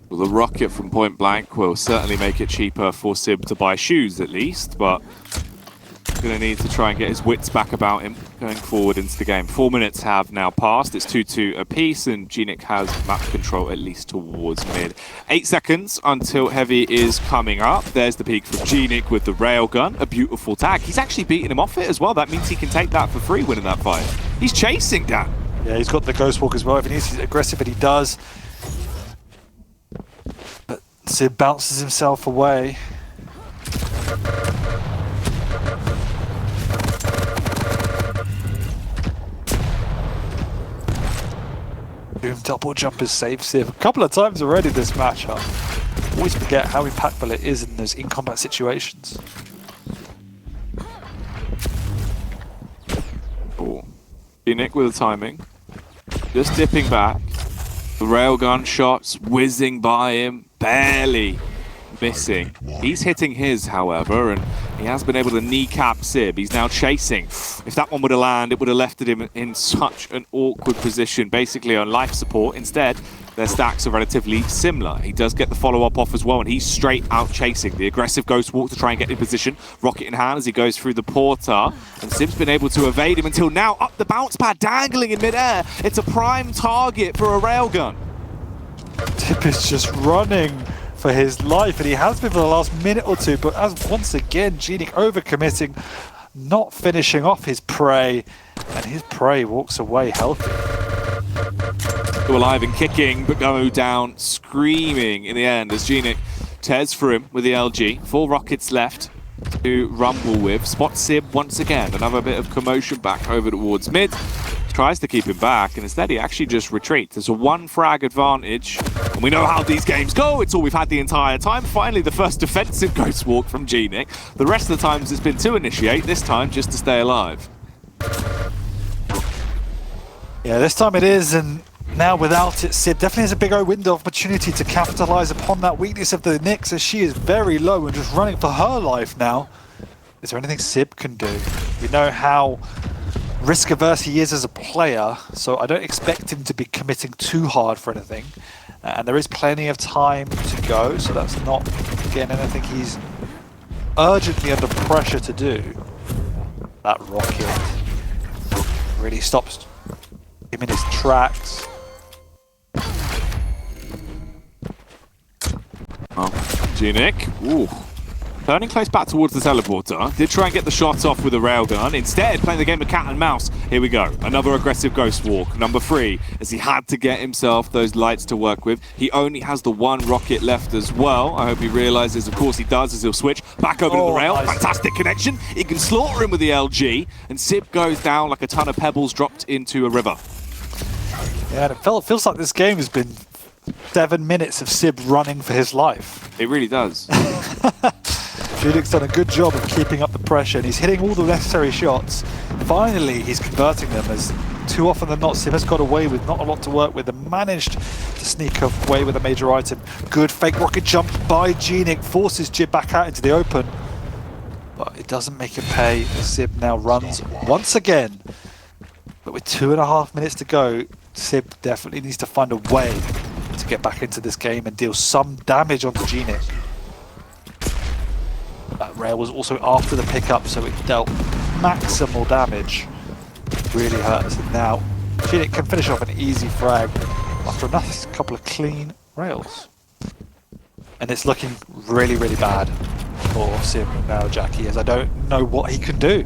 Speaker 1: Well, the rocket from point blank will certainly make it cheaper for Sib to buy shoes at least, but going to need to try and get his wits back about him going forward into the game. 4 minutes have now passed. It's 2-2 apiece, and Gnik has map control at least towards mid. 8 seconds until heavy is coming up. There's the peak from Gnik with the railgun. A beautiful tag. He's actually beating him off it as well. That means he can take that for free winning that fight. He's chasing Dan.
Speaker 4: Yeah, he's got the ghost walk as well. If he needs to be aggressive, and he does. But Sib bounces himself away. Doom double jumpers save Sib a couple of times already this matchup. Always forget how impactful it is in those in-combat situations.
Speaker 1: Oh. Gnik with the timing. Just dipping back. The railgun shots whizzing by him, barely missing. He's hitting his, however, and he has been able to kneecap Sib. He's now chasing. If that one would have landed, it would have left him in such an awkward position, basically on life support. Instead, their stacks are relatively similar. He does get the follow-up off as well, and he's straight out chasing. The aggressive ghost walk to try and get in position. Rocket in hand as he goes through the porter. And Sib's been able to evade him until now. Up the bounce pad, dangling in midair. It's a prime target for a railgun.
Speaker 4: Sib is just running for his life, and he has been for the last minute or two, but as once again, Gnik overcommitting, not finishing off his prey, and his prey walks away healthy.
Speaker 1: Still alive and kicking, but go down screaming in the end as Gnik tears through him with the LG. 4 rockets left. to rumble with. Spots Sib once again. Another bit of commotion back over towards mid. Tries to keep him back, and instead he actually just retreats. There's a 1 frag advantage, and we know how these games go. It's all we've had the entire time. Finally, the first defensive Ghost Walk from Gnik. The rest of the times it's been to initiate, this time just to stay alive.
Speaker 4: Yeah, this time it is, and now without it, Sib definitely has a big window of opportunity to capitalize upon that weakness of the Nyx, as she is very low and just running for her life now. Is there anything Sib can do? We know how risk-averse he is as a player, so I don't expect him to be committing too hard for anything. And there is plenty of time to go, so that's not, again, anything he's urgently under pressure to do. That rocket really stops him in his tracks.
Speaker 1: Oh, Gnik, ooh. Turning close back towards the teleporter. Did try and get the shot off with a railgun. Instead, playing the game of cat and mouse. Here we go. Another aggressive Ghost Walk. Number 3, as he had to get himself those lights to work with. He only has the 1 rocket left as well. I hope he realizes, of course he does, as he'll switch back over to the rail.
Speaker 4: Nice.
Speaker 1: Fantastic connection. He can slaughter him with the LG. And Sib goes down like a ton of pebbles dropped into a river.
Speaker 4: Yeah, and it feels like this game has been 7 minutes of Sib running for his life.
Speaker 1: It really does.
Speaker 4: Gnik's done a good job of keeping up the pressure, and he's hitting all the necessary shots. Finally, he's converting them, as too often than not, Sib has got away with not a lot to work with and managed to sneak away with a major item. Good fake rocket jump by Gnik, forces Jib back out into the open. But it doesn't make him pay, as Sib now runs once again. But with 2.5 minutes to go, Sib definitely needs to find a way to get back into this game and deal some damage onto Gnik. That rail was also after the pickup, so it dealt maximal damage. Really hurts. And now Gnik can finish off an easy frag after a nice couple of clean rails. And it's looking really, really bad for Sib now, Jackie, as I don't know what he can do.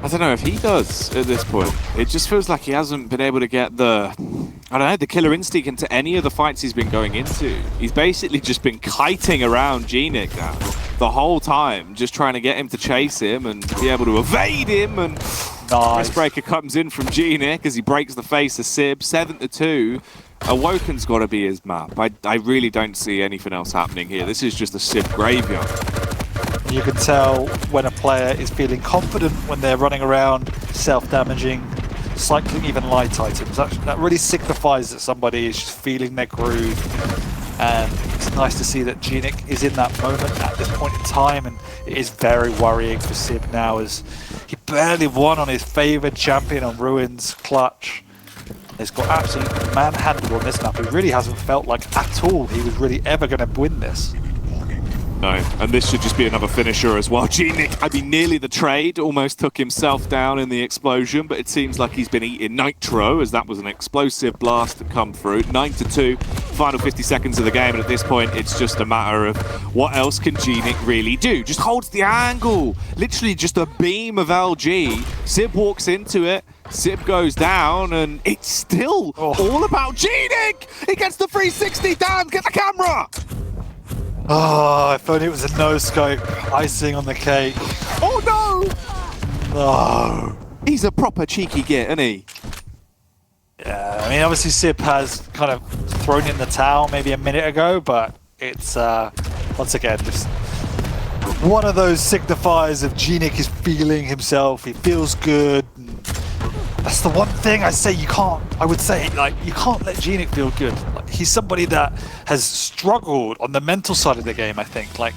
Speaker 1: I don't know if he does at this point. It just feels like he hasn't been able to get the, I don't know, the killer instinct into any of the fights he's been going into. He's basically just been kiting around Gnik now the whole time, just trying to get him to chase him and be able to evade him. And
Speaker 4: Nice.
Speaker 1: Breaker comes in from Gnik as he breaks the face of Sib. 7-2. Awoken's got to be his map. I really don't see anything else happening here. This is just a Sib graveyard.
Speaker 4: You can tell when a player is feeling confident when they're running around, self-damaging, cycling even light items. That really signifies that somebody is just feeling their groove. And it's nice to see that Gnik is in that moment at this point in time, and it is very worrying for Sib now, as he barely won on his favoured champion on Ruins Clutch. He's got absolutely manhandled on this map. He really hasn't felt like at all he was really ever going to win this.
Speaker 1: No, and this should just be another finisher as well. Gnik, I mean, nearly the trade, almost took himself down in the explosion, but it seems like he's been eating nitro, as that was an explosive blast to come through. 9-2, final 50 seconds of the game, and at this point, it's just a matter of what else can Gnik really do? Just holds the angle, literally just a beam of LG. Sib walks into it, Sib goes down, and it's still all about Gnik! He gets the 360, Dan, get the camera!
Speaker 4: Oh, if only it was a no-scope, icing on the cake.
Speaker 1: Oh no!
Speaker 4: Oh.
Speaker 1: He's a proper cheeky git, isn't he?
Speaker 4: Yeah, I mean, obviously Sib has kind of thrown in the towel maybe a minute ago, but it's, once again, just one of those signifiers of Gnik is feeling himself. He feels good. That's the one thing I would say, like, you can't let Gnik feel good. Like, he's somebody that has struggled on the mental side of the game, I think. Like,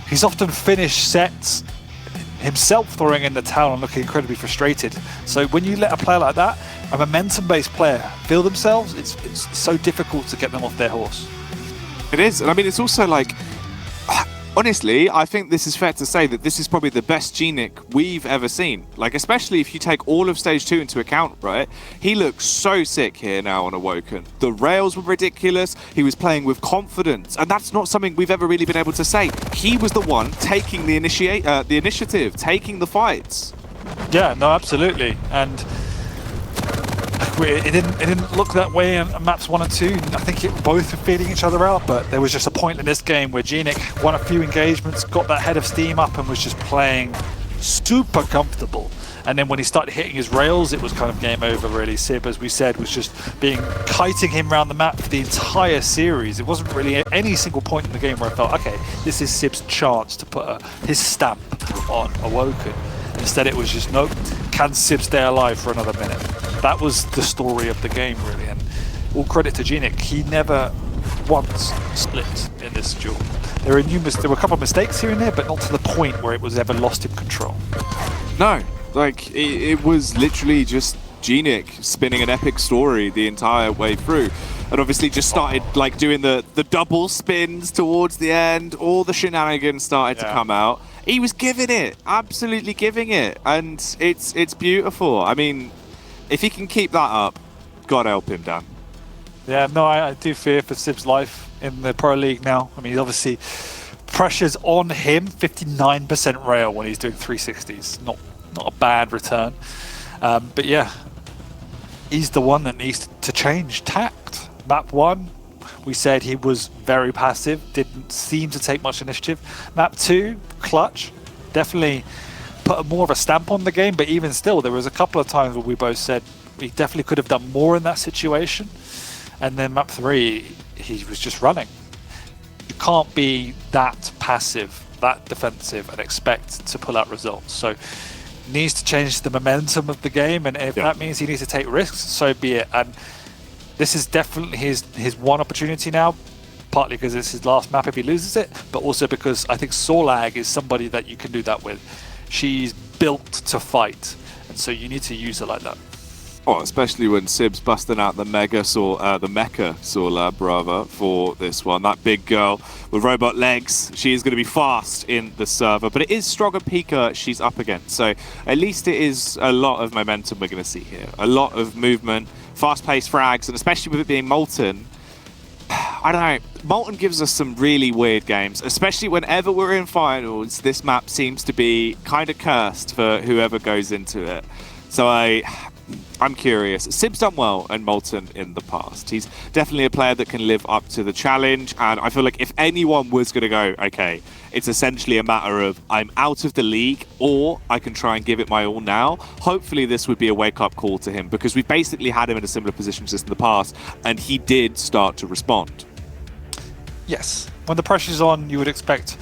Speaker 4: he's often finished sets himself throwing in the towel and looking incredibly frustrated. So when you let a player like that, a momentum-based player, feel themselves, it's so difficult to get them off their horse.
Speaker 1: It is, and I mean, it's also like, honestly, I think this is fair to say that this is probably the best Gnik we've ever seen. Like, especially if you take all of Stage 2 into account, right? He looks so sick here now on Awoken. The rails were ridiculous. He was playing with confidence, and that's not something we've ever really been able to say. He was the one taking the initiative, taking the fights.
Speaker 4: Yeah, no, absolutely. And it didn't look that way in maps 1 and 2. I think both were feeding each other out, but there was just a point in this game where Gnik won a few engagements, got that head of steam up, and was just playing super comfortable. And then when he started hitting his rails, it was kind of game over, really. Sib, as we said, was just kiting him around the map for the entire series. It wasn't really any single point in the game where I felt, okay, this is Sib's chance to put his stamp on Awoken. Instead, it was just, nope, can Sib stay alive for another minute? That was the story of the game, really. And all credit to Gnik, he never once split in this duel. There were a couple of mistakes here and there, but not to the point where it was ever lost in control.
Speaker 1: No. Like, it was literally just Gnik spinning an epic story the entire way through. And obviously just started like doing the double spins towards the end. All the shenanigans started to come out. He was giving it, absolutely giving it. And it's beautiful. I mean, if he can keep that up, God help him, Dan.
Speaker 4: Yeah, no, I do fear for Sib's life in the Pro League now. I mean, obviously, pressure's on him. 59% rail when he's doing 360s. Not a bad return, but yeah, he's the one that needs to change tact. Map 1, we said he was very passive, didn't seem to take much initiative. Map 2, clutch, definitely put more of a stamp on the game, but even still, there was a couple of times where we both said he definitely could have done more in that situation. And then map 3, he was just running. You can't be that passive, that defensive, and expect to pull out results. So needs to change the momentum of the game, and if that means he needs to take risks, so be it. And this is definitely his one opportunity now, partly because it's his last map if he loses it, but also because I think Sorlag is somebody that you can do that with. She's built to fight, and so you need to use her like that.
Speaker 1: Oh, especially when Sib's busting out the Mecha Sorlab rather for this one. That big girl with robot legs, she is going to be fast in the server, but it is stronger Pika she's up against. So at least it is a lot of momentum we're going to see here. A lot of movement, fast-paced frags, and especially with it being Molten, I don't know, Molten gives us some really weird games, especially whenever we're in finals. This map seems to be kind of cursed for whoever goes into it. So I'm curious. Sib's done well in Molten in the past. He's definitely a player that can live up to the challenge, and I feel like if anyone was going to go, okay, it's essentially a matter of I'm out of the league or I can try and give it my all now, hopefully this would be a wake-up call to him, because we've basically had him in a similar position just in the past, and he did start to respond.
Speaker 4: Yes. When the pressure's on, you would expect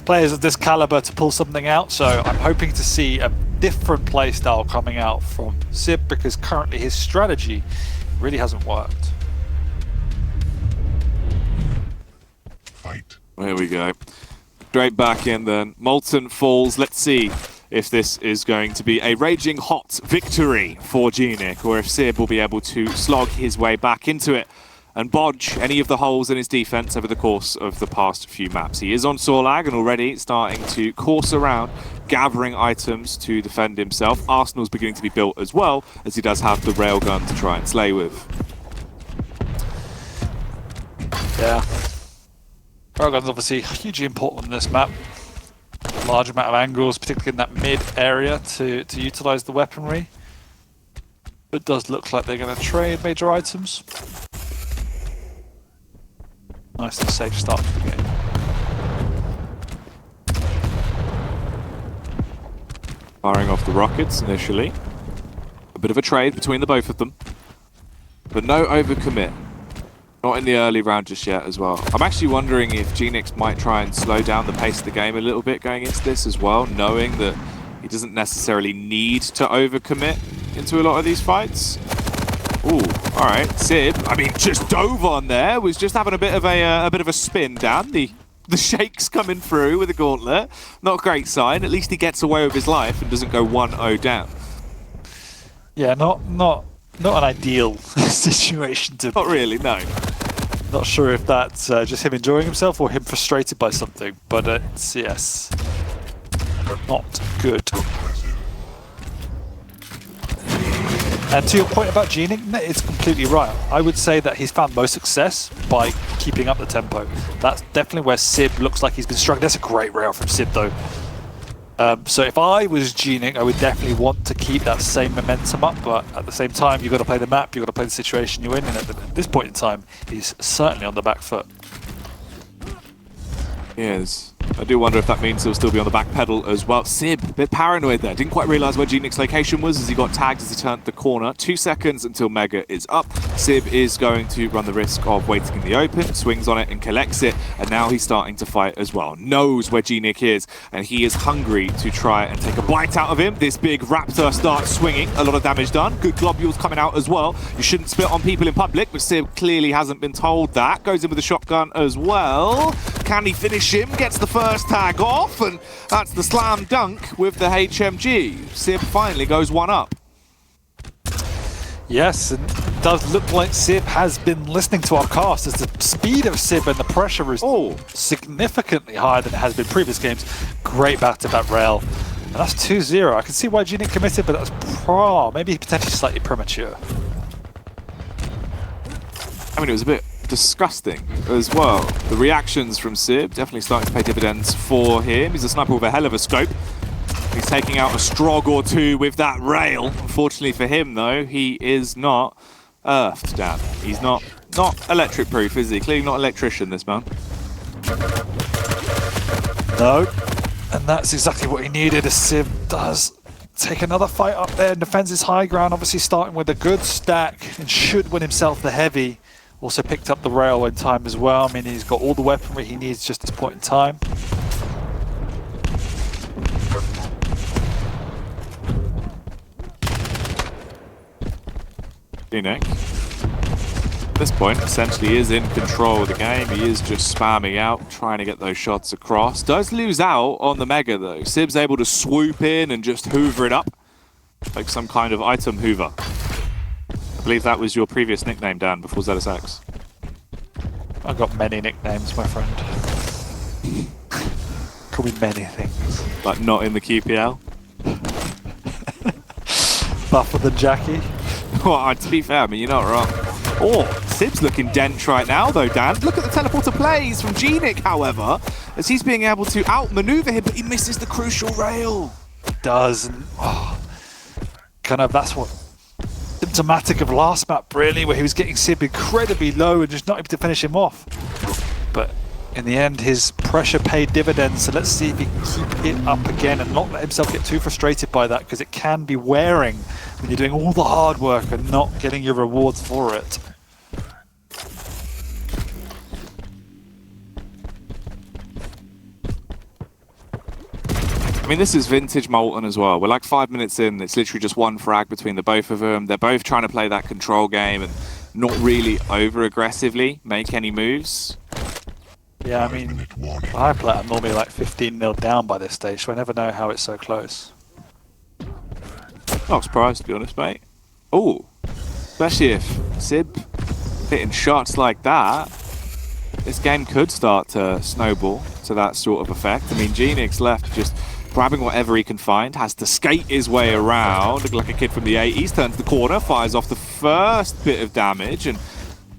Speaker 4: players of this caliber to pull something out, so I'm hoping to see a different playstyle coming out from Sib, because currently his strategy really hasn't worked.
Speaker 1: Fight. There we go. Straight back in then. Molten Falls. Let's see if this is going to be a raging hot victory for Gnik, or if Sib will be able to slog his way back into it and bodge any of the holes in his defense over the course of the past few maps. He is on Sorlag and already starting to course around, gathering items to defend himself. Arsenal's beginning to be built as well, as he does have the railgun to try and slay with.
Speaker 4: Yeah. Railgun's obviously hugely important in this map. Large amount of angles, particularly in that mid area, to utilize the weaponry. It does look like they're going to trade major items. Nice and safe start to the game.
Speaker 1: Firing off the rockets initially. A bit of a trade between the both of them. But no overcommit. Not in the early round just yet as well. I'm actually wondering if Gnik might try and slow down the pace of the game a little bit going into this as well, knowing that he doesn't necessarily need to overcommit into a lot of these fights. Ooh, all right, Sib. I mean, just dove on there. Was just having a bit of a spin down. The shakes coming through with a gauntlet. Not a great sign. At least he gets away with his life and doesn't go 1-0 down.
Speaker 4: Yeah, not an ideal situation to.
Speaker 1: Not really, no.
Speaker 4: Not sure if that's just him enjoying himself or him frustrated by something, but it's yes, not good. And to your point about Gnik, it's completely right. I would say that he's found most success by keeping up the tempo. That's definitely where Sib looks like he's been struggling. That's a great rail from Sib, though. So if I was Gnik, I would definitely want to keep that same momentum up, but at the same time, you've got to play the map, you've got to play the situation you're in, and at this point in time, he's certainly on the back foot.
Speaker 1: He is. I do wonder if that means he'll still be on the back pedal as well. Sib, a bit paranoid there. Didn't quite realise where Gnik's location was as he got tagged as he turned the corner. 2 seconds until Mega is up. Sib is going to run the risk of waiting in the open, swings on it and collects it, and now he's starting to fight as well. Knows where Gnik is, and he is hungry to try and take a bite out of him. This big raptor starts swinging. A lot of damage done. Good globules coming out as well. You shouldn't spit on people in public, but Sib clearly hasn't been told that. Goes in with a shotgun as well. Can he finish him? Gets the first tag off, and that's the slam dunk with the HMG. Sib finally goes 1 up.
Speaker 4: Yes, and it does look like Sib has been listening to our cast, as the speed of Sib and the pressure is significantly higher than it has been in previous games. Great back-to-back rail. And that's 2-0. I can see why Gnik committed, but that's maybe potentially slightly premature.
Speaker 1: I mean, it was a bit disgusting as well. The reactions from Sib definitely starting to pay dividends for him. He's a sniper with a hell of a scope. He's taking out a strog or two with that rail. Unfortunately for him, though, he is not earthed, Dan. He's not electric proof, is he? Clearly not an electrician, this man.
Speaker 4: No, and that's exactly what he needed, as Sib does take another fight up there and defends his high ground, obviously starting with a good stack and should win himself the heavy. Also picked up the rail in time as well. I mean, he's got all the weaponry he needs just at this point in time.
Speaker 1: Gnik, at this point, essentially is in control of the game. He is just spamming out, trying to get those shots across. Does lose out on the Mega, though. Sib's able to swoop in and just hoover it up like some kind of item hoover. I believe that was your previous nickname, Dan, before ZSX.
Speaker 4: I've got many nicknames, my friend. Call me many things.
Speaker 1: But not in the QPL?
Speaker 4: Buffer than Jackie.
Speaker 1: Well, to be fair, I mean, you're not wrong. Oh, Sib's looking dense right now, though, Dan. Look at the teleporter plays from Gnik, however, as he's being able to outmaneuver him, but he misses the crucial rail.
Speaker 4: Does, and kind of that's what symptomatic of last map, really, where he was getting Sib incredibly low and just not able to finish him off. But in the end, his pressure paid dividends, so let's see if he can keep it up again and not let himself get too frustrated by that, because it can be wearing when you're doing all the hard work and not getting your rewards for it.
Speaker 1: I mean, this is vintage Molten as well. We're like 5 minutes in. It's literally just one frag between the both of them. They're both trying to play that control game and not really over-aggressively make any moves.
Speaker 4: Yeah, I mean, I play I'm normally like 15-0 down by this stage, so I never know how it's so close.
Speaker 1: Not surprised, to be honest, mate. Oh, especially if Sib hitting shots like that, this game could start to snowball to that sort of effect. I mean, Gnik's left just grabbing whatever he can find, has to skate his way around, looking like a kid from the 80s, turns the corner, fires off the first bit of damage, and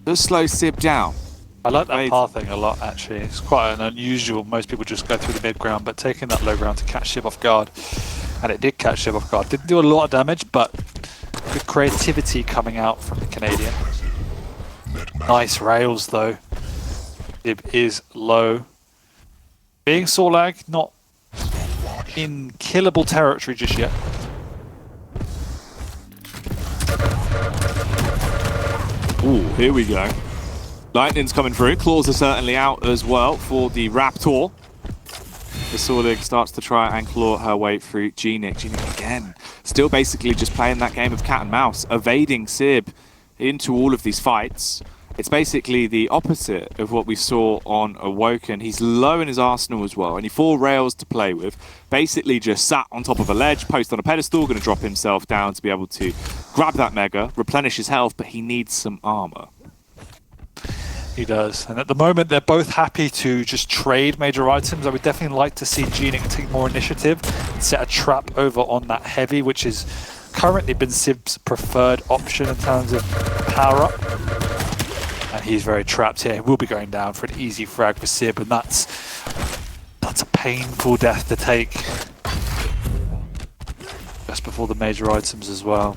Speaker 1: does slow Sib down.
Speaker 4: I like that pathing a lot, actually. It's quite an unusual, most people just go through the mid ground, but taking that low ground to catch Sib off guard, and it did catch Sib off guard. Didn't do a lot of damage, but good creativity coming out from the Canadian. Nice rails, though. Sib is low. Being Sorlag, not in killable territory just yet.
Speaker 1: Ooh, here we go. Lightning's coming through. Claws are certainly out as well for the Raptor. The Sorlig starts to try and claw her way through Gnik. Gnik again, still basically just playing that game of cat and mouse, evading Sib into all of these fights. It's basically the opposite of what we saw on Awoken. He's low in his arsenal as well, and he 4 rails to play with. Basically just sat on top of a ledge, post on a pedestal, going to drop himself down to be able to grab that Mega, replenish his health, but he needs some armor.
Speaker 4: He does, and at the moment they're both happy to just trade major items. I would definitely like to see Gnik take more initiative and set a trap over on that heavy, which has currently been Sib's preferred option in terms of power-up. And he's very trapped here. He will be going down for an easy frag for Sib, and that's a painful death to take. just before the major items as well.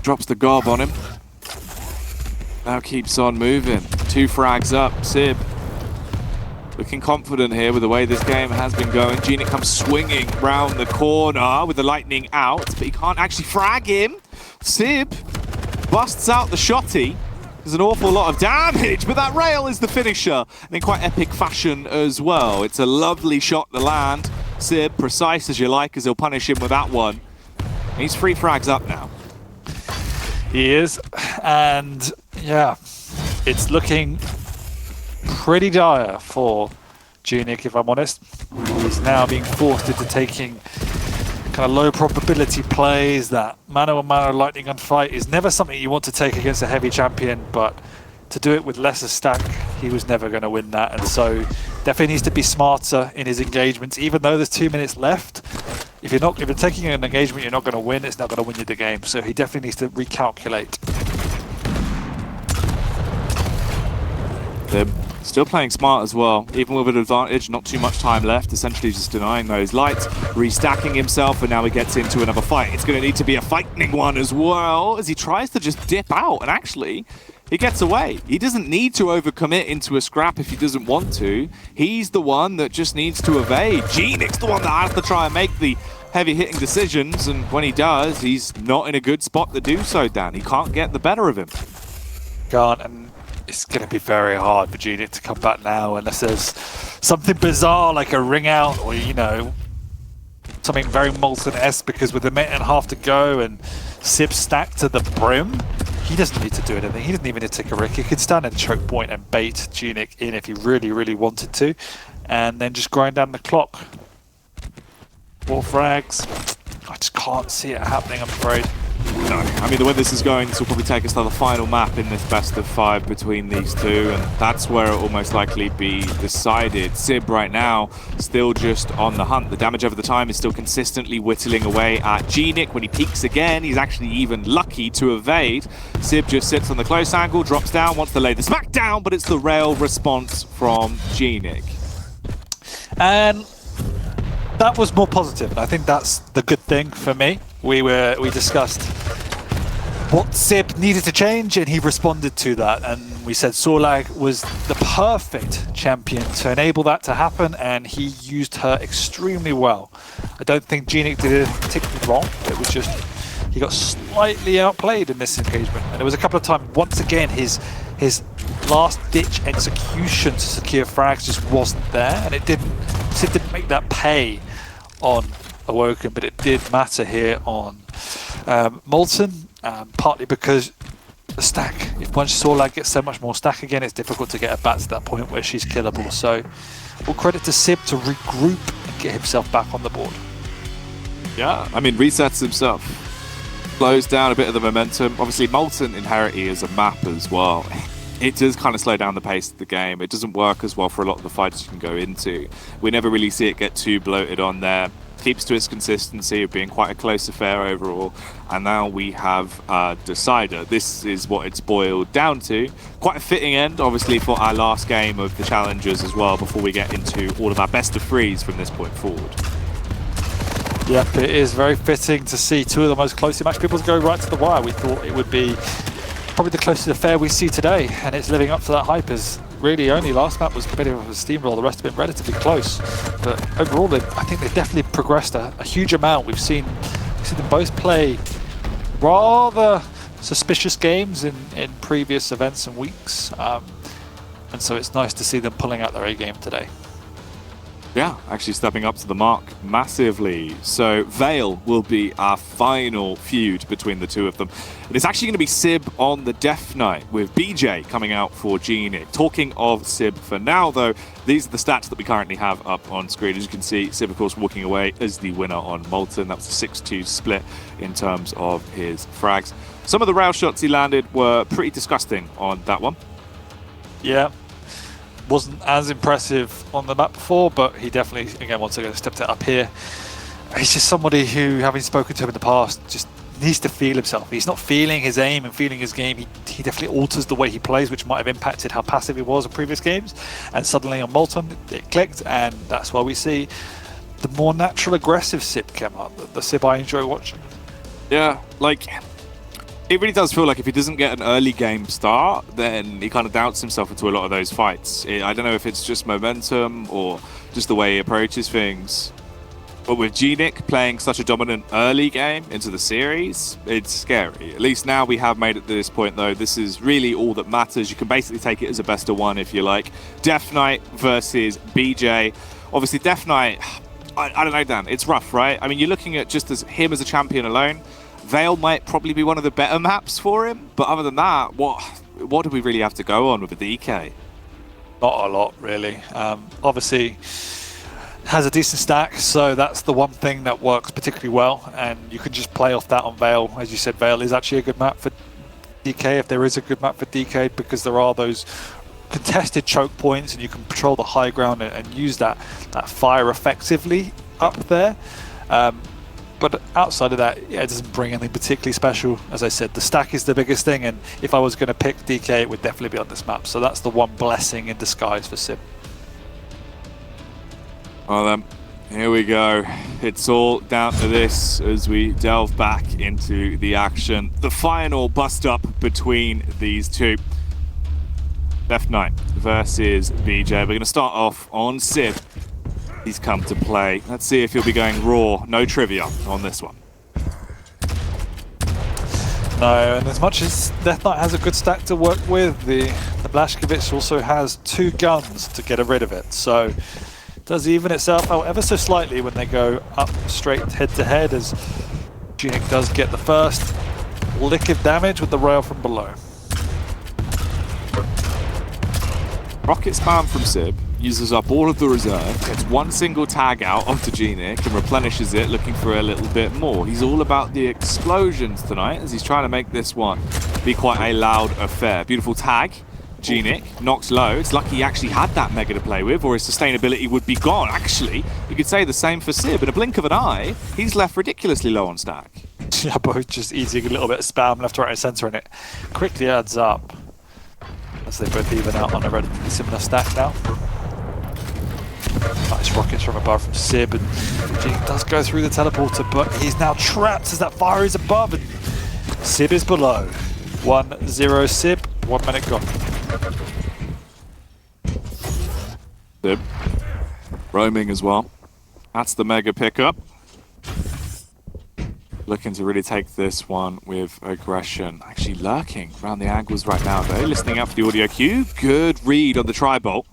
Speaker 1: Drops the gob on him. Now keeps on moving. 2 frags up. Sib looking confident here with the way this game has been going. Gnik comes swinging round the corner with the lightning out, but he can't actually frag him. Sib busts out the shotty. There's an awful lot of damage, but that rail is the finisher, and in quite epic fashion as well. It's a lovely shot to land. Sib, precise as you like, as he'll punish him with that one. He's 3 frags up now.
Speaker 4: He is, and yeah, it's looking pretty dire for Gnik, if I'm honest. He's now being forced into taking kind of low probability plays. That mano-a-mano lightning gun fight is never something you want to take against a heavy champion, but to do it with lesser stack, he was never going to win that, and so definitely needs to be smarter in his engagements. Even though there's 2 minutes left, if you're taking an engagement you're not going to win, it's not going to win you the game. So he definitely needs to recalculate.
Speaker 1: They're still playing smart as well, even with an advantage, not too much time left, essentially just denying those lights, restacking himself, and now he gets into another fight. It's going to need to be a fighting one as well, as he tries to just dip out, and actually, he gets away. He doesn't need to overcommit into a scrap if he doesn't want to. He's the one that just needs to evade. Gnik's the one that has to try and make the heavy-hitting decisions, and when he does, he's not in a good spot to do so, Dan. He can't get the better of him.
Speaker 4: Can't, and it's going to be very hard for Gnik to come back now unless there's something bizarre like a ring out, or, you know, something very Molten-esque, because with a minute and a half to go and Sib stacked to the brim, he doesn't need to do anything. He doesn't even need to take a risk. He could stand at choke point and bait Gnik in if he really, really wanted to, and then just grind down the clock. 4 frags. I just can't see it happening, I'm afraid.
Speaker 1: No, I mean, the way this is going, this will probably take us to the final map in this best of 5 between these two, and that's where it will most likely be decided. Sib right now still just on the hunt. The damage over the time is still consistently whittling away at Gnik. When he peaks again, he's actually even lucky to evade. Sib just sits on the close angle, drops down, wants to lay the smack down, but it's the rail response from Gnik.
Speaker 4: And that was more positive. I think that's the good thing for me. We discussed what Sib needed to change, and he responded to that. And we said Sorlag was the perfect champion to enable that to happen, and he used her extremely well. I don't think Gnik did anything particularly wrong. It was just he got slightly outplayed in this engagement, and there was a couple of times. Once again, his last-ditch execution to secure frags just wasn't there, and Sib didn't make that pay on Awoken, but it did matter here on Molten, partly because the stack. If once Sorlag gets so much more stack again, it's difficult to get her back to that point where she's killable. So, all credit to Sib to regroup and get himself back on the board.
Speaker 1: Yeah, I mean, resets himself. Slows down a bit of the momentum. Obviously, Molten inherently is a map as well. It does kind of slow down the pace of the game. It doesn't work as well for a lot of the fights you can go into. We never really see it get too bloated on there. Keeps to its consistency of being quite a close affair overall. And now we have Decider. This is what it's boiled down to. Quite a fitting end, obviously, for our last game of the Challengers as well, before we get into all of our best of threes from this point forward.
Speaker 4: Yep, it is very fitting to see two of the most closely matched people go right to the wire. We thought it would be probably the closest affair we see today, and it's living up to that hype. As really only last map was a bit of a steamroll, the rest have been relatively close. But overall, I think they've definitely progressed a huge amount. We've seen them both play rather suspicious games in previous events and weeks, and so it's nice to see them pulling out their A game today.
Speaker 1: Yeah, actually stepping up to the mark massively. So Vale will be our final feud between the two of them. And it's actually going to be Sib on the Death Knight with BJ coming out for Gnik. Talking of Sib for now, though, these are the stats that we currently have up on screen. As you can see, Sib, of course, walking away as the winner on Molten. That was a 6-2 split in terms of his frags. Some of the rail shots he landed were pretty disgusting on that one.
Speaker 4: Yeah. Wasn't as impressive on the map before, but he definitely, again, once again, stepped it up here. He's just somebody who, having spoken to him in the past, just needs to feel himself. He's not feeling his aim and feeling his game. He definitely alters the way he plays, which might have impacted how passive he was in previous games. And suddenly on Molten, it clicked, and that's why we see the more natural aggressive Sib came out, the Sib I enjoy watching.
Speaker 1: Yeah, like, it really does feel like if he doesn't get an early game start, then he kind of doubts himself into a lot of those fights. I don't know if it's just momentum or just the way he approaches things. But with Gnik playing such a dominant early game into the series, it's scary. At least now we have made it to this point, though. This is really all that matters. You can basically take it as a best of one, if you like. Death Knight versus BJ. Obviously, Death Knight, I don't know, Dan. It's rough, right? I mean, you're looking at just as him as a champion alone. Vale might probably be one of the better maps for him. But other than that, what do we really have to go on with the DK?
Speaker 4: Not a lot, really. Obviously, has a decent stack, so that's the one thing that works particularly well, and you can just play off that on Vale. As you said, Vale is actually a good map for DK, if there is a good map for DK, because there are those contested choke points and you can patrol the high ground and use that fire effectively up there. But outside of that, yeah, it doesn't bring anything particularly special. As I said, the stack is the biggest thing, and if I was going to pick DK, it would definitely be on this map, so that's the one blessing in disguise for Sib.
Speaker 1: Well then, here we go. It's all down to this as we delve back into the action. The final bust-up between these two. Death Knight versus BJ. We're going to start off on Sib. He's come to play. Let's see if he'll be going raw. No trivia on this one.
Speaker 4: No, and as much as Death Knight has a good stack to work with, the Blazkowicz also has 2 guns to get rid of it. So does even itself out ever so slightly when they go up straight head-to-head, as Gnik does get the first lick of damage with the rail from below.
Speaker 1: Rocket spam from Sib uses up all of the reserve, gets one single tag out onto Gnik and replenishes it, looking for a little bit more. He's all about the explosions tonight as he's trying to make this one be quite a loud affair. Beautiful tag. Gnik knocks low. It's lucky he actually had that mega to play with, or his sustainability would be gone. Actually, you could say the same for Sib. In a blink of an eye, he's left ridiculously low on stack.
Speaker 4: Yeah, both just easing a little bit of spam left, right, and centre, and it quickly adds up as they both even out on a relatively similar stack now. Nice rockets from above from Sib, and Gnik does go through the teleporter, but he's now trapped as that fire is above, and Sib is below. 1-0 Sib, 1 minute gone.
Speaker 1: Sib roaming as well. That's the mega pickup. Looking to really take this one with aggression. Actually lurking around the angles right now though. Listening out for the audio cue. Good read on the tri-bolt.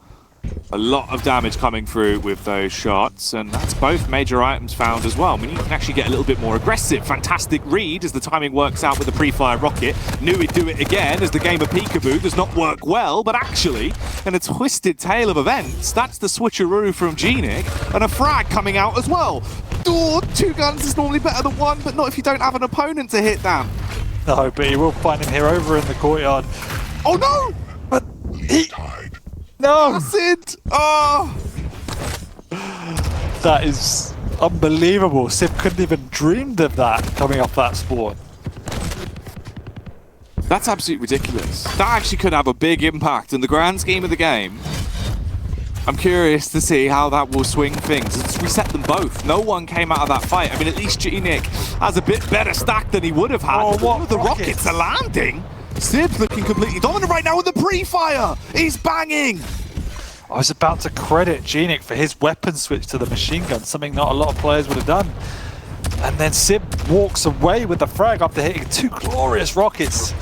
Speaker 1: A lot of damage coming through with those shots, and that's both major items found as well. I mean, you can actually get a little bit more aggressive. Fantastic read as the timing works out with the pre-fire rocket. Knew he'd do it again as the game of peekaboo does not work well, but actually, in a twisted tale of events, that's the switcheroo from Gnik, and a frag coming out as well. Oh, 2 guns is normally better than 1, but not if you don't have an opponent to hit down.
Speaker 4: No, but you will find him here over in the courtyard.
Speaker 1: Oh no!
Speaker 4: But he... No!
Speaker 1: That's it! Oh!
Speaker 4: That is unbelievable. Sib couldn't even dreamed of that coming off that spawn.
Speaker 1: That's absolutely ridiculous. That actually could have a big impact in the grand scheme of the game. I'm curious to see how that will swing things. It's reset them both. No one came out of that fight. I mean, at least Gnik has a bit better stack than he would have had.
Speaker 4: Oh, what
Speaker 1: the rockets are landing. Sib's looking completely dominant right now with the pre-fire. He's banging.
Speaker 4: I was about to credit Gnik for his weapon switch to the machine gun, something not a lot of players would have done. And then Sib walks away with the frag after hitting 2 glorious rockets.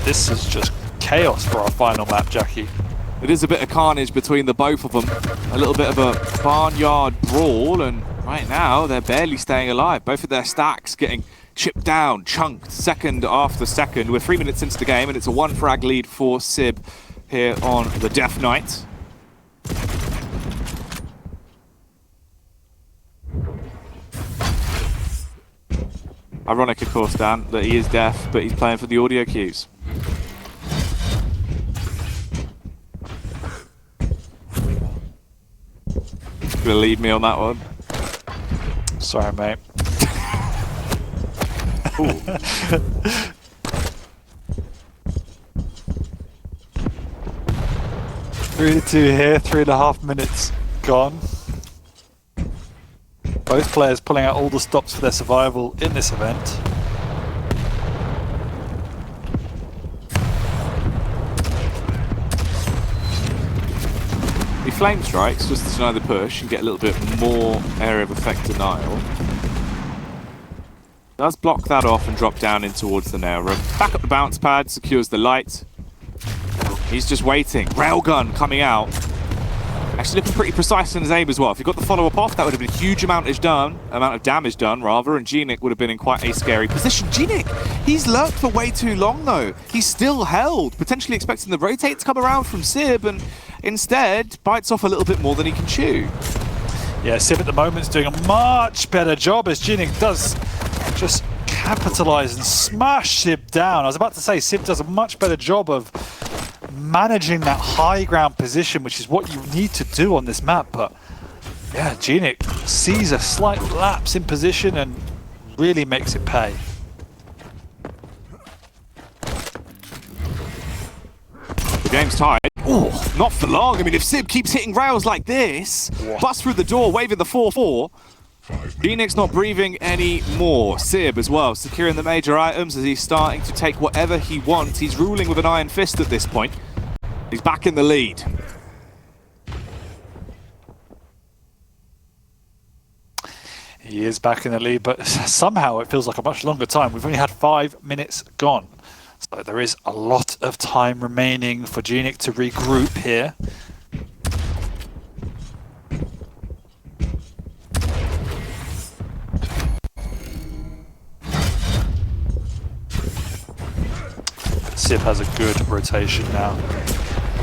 Speaker 4: This is just chaos for our final map, Jackie.
Speaker 1: It is a bit of carnage between the both of them. A little bit of a barnyard brawl, and right now they're barely staying alive. Both of their stacks getting chipped down, chunked, second after second. We're 3 minutes into the game, and it's a 1 frag lead for Sib here on the Death Knight. Ironic, of course, Dan, that he is deaf, but he's playing for the audio cues. Gonna leave me on that one.
Speaker 4: Sorry, mate. 3-2 here, 3.5 minutes gone. Both players pulling out all the stops for their survival in this event.
Speaker 1: He flame strikes just to deny the push and get a little bit more area of effect denial. Does block that off and drop down in towards the nail room. Back up the bounce pad, secures the light. He's just waiting. Railgun coming out. Actually looking pretty precise in his aim as well. If he got the follow-up off, that would have been a huge amount of damage done, rather, and Gnik would have been in quite a scary position. Gnik, he's lurked for way too long, though. He's still held, potentially expecting the rotate to come around from Sib, and instead bites off a little bit more than he can chew.
Speaker 4: Yeah, Sib at the moment is doing a much better job as Gnik does just capitalize and smash Sib down. I was about to say, Sib does a much better job of managing that high ground position, which is what you need to do on this map. But yeah, Gnik sees a slight lapse in position and really makes it pay.
Speaker 1: The game's tied. Ooh, not for long. I mean, if Sib keeps hitting rails like this, bust through the door, waving the 4-4, Gnik's not breathing anymore. Sib as well, securing the major items as he's starting to take whatever he wants. He's ruling with an iron fist at this point. He's back in the lead.
Speaker 4: He is back in the lead, but somehow it feels like a much longer time. We've only had 5 minutes gone. So there is a lot of time remaining for Gnik to regroup here. Sib has a good rotation now.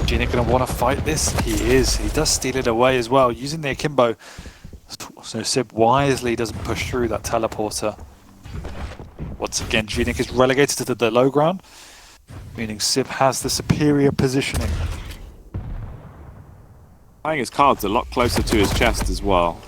Speaker 4: Gnik going to want to fight this? He is. He does steal it away as well, using the akimbo. So Sib wisely doesn't push through that teleporter. Once again, Gnik is relegated to the low ground, meaning Sib has the superior positioning.
Speaker 1: Playing his cards a lot closer to his chest as well.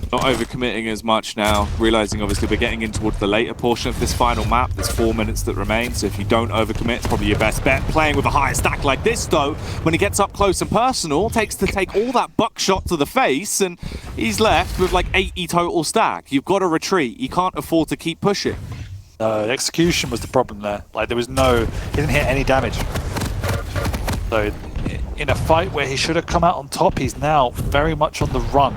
Speaker 1: Not overcommitting as much now, realizing obviously we're getting in towards the later portion of this final map. There's 4 minutes that remain, so if you don't overcommit, it's probably your best bet. Playing with a higher stack like this, though, when he gets up close and personal, takes to take all that buckshot to the face, and he's left with like 80 total stack. You've got to retreat. You can't afford to keep pushing.
Speaker 4: No, execution was the problem there. Like, there was no... he didn't hit any damage. So, in a fight where he should have come out on top, he's now very much on the run.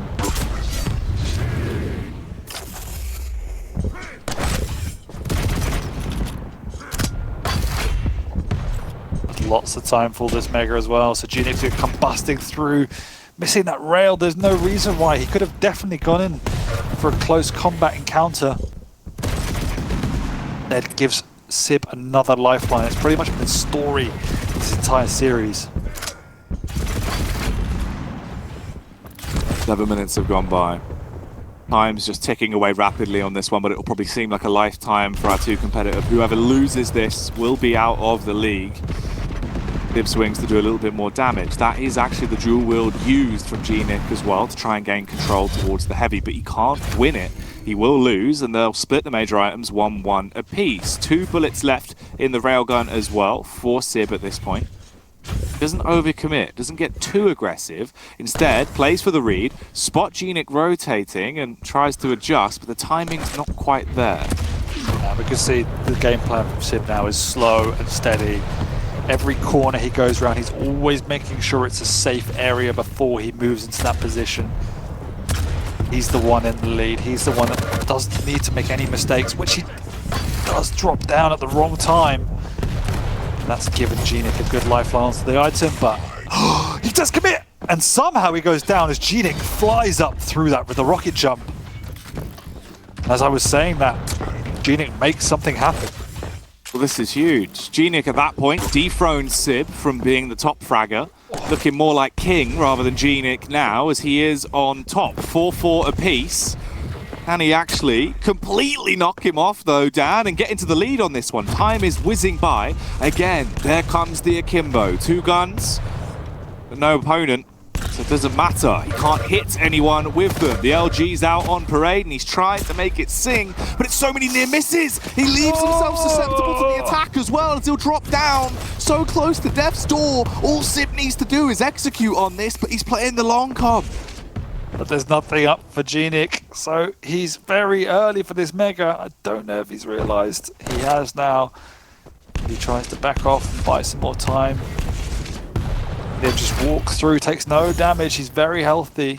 Speaker 4: Lots of time for this Mega as well, so Gnik to come busting through, missing that rail. There's no reason why. He could have definitely gone in for a close combat encounter. That gives Sib another lifeline. It's pretty much been the story of this entire series.
Speaker 1: 7 minutes have gone by. Time's just ticking away rapidly on this one, but it'll probably seem like a lifetime for our two competitors. Whoever loses this will be out of the league. Sib swings to do a little bit more damage. That is actually the dual wield used from Gnik as well to try and gain control towards the heavy, but he can't win it. He will lose, and they'll split the major items 1-1 apiece. 2 bullets left in the railgun as well for Sib at this point. Doesn't overcommit, doesn't get too aggressive. Instead, plays for the read, spot Gnik rotating and tries to adjust, but the timing's not quite there.
Speaker 4: We can see the game plan from Sib now is slow and steady. Every corner he goes around, he's always making sure it's a safe area before he moves into that position. He's the one in the lead. He's the one that doesn't need to make any mistakes, which he does drop down at the wrong time. And that's given Gnik a good lifeline to the item, but he does commit! And somehow he goes down as Gnik flies up through that with the rocket jump. As I was saying that, Gnik makes something happen.
Speaker 1: Well, this is huge. Gnik at that point dethroned Sib from being the top fragger, looking more like king rather than Gnik now, as he is on top. 4-4 apiece. Can he actually completely knock him off, though, Dan, and get into the lead on this one? Time is whizzing by. Again, there comes the akimbo. 2 guns, but no opponent. So it doesn't matter. He can't hit anyone with them. The LG's out on parade and he's trying to make it sing, but it's so many near misses. He leaves himself susceptible to the attack as well as he'll drop down so close to death's door. All Sib needs to do is execute on this, but he's playing the long con.
Speaker 4: But there's nothing up for Gnik, so he's very early for this Mega. I don't know if he's realised he has now. He tries to back off and buy some more time. He just walks through, takes no damage, he's very healthy.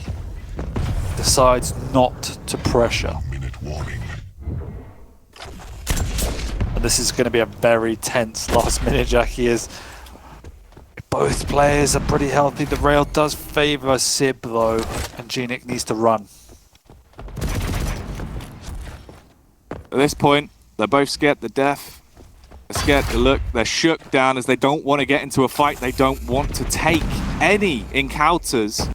Speaker 4: Decides not to pressure. And this is going to be a very tense last minute, Jackie, is both players are pretty healthy. The rail does favour Sib though, and Gnik needs to run.
Speaker 1: At this point, they're both scared to death. They're scared to look. They're shook down as they don't want to get into a fight. They don't want to take any encounters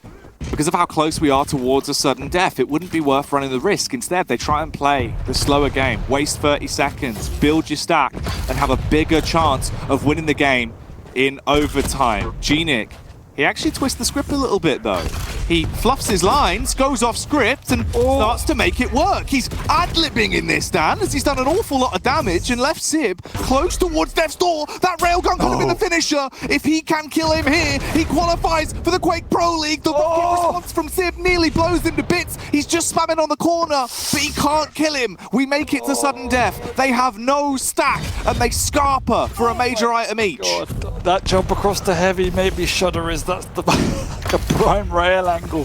Speaker 1: because of how close we are towards a sudden death. It wouldn't be worth running the risk. Instead, they try and play the slower game. Waste 30 seconds, build your stack, and have a bigger chance of winning the game in overtime. Gnik, he actually twists the script a little bit though. He fluffs his lines, goes off script, and starts to make it work. He's ad-libbing in this, Dan, as he's done an awful lot of damage and left Sib close towards death's door. That railgun could have been the finisher. If he can kill him here, he qualifies for the Quake Pro League. The rocket response from Sib nearly blows him to bits. He's just spamming on the corner, but he can't kill him. We make it to sudden death. They have no stack, and they scarper for a major item each.
Speaker 4: God, that jump across the heavy made me shudder, as that's the like a prime rail angle.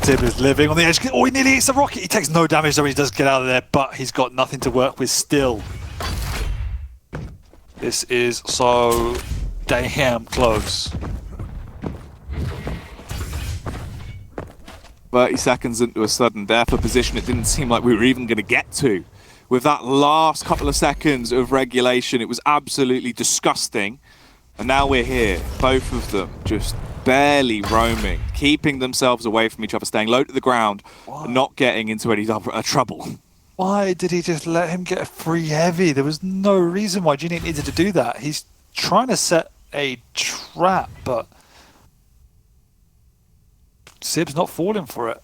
Speaker 4: Sib is living on the edge. Oh, he nearly hits the rocket. He takes no damage though when he does get out of there, but he's got nothing to work with still. This is so damn close.
Speaker 1: 30 seconds into a sudden death, a position it didn't seem like we were even going to get to. With that last couple of seconds of regulation, it was absolutely disgusting. And now we're here, both of them just barely roaming, keeping themselves away from each other, staying low to the ground, and not getting into any trouble.
Speaker 4: Why did he just let him get a free heavy? There was no reason why Gnik needed to do that. He's trying to set a trap, but Sib's not falling for it.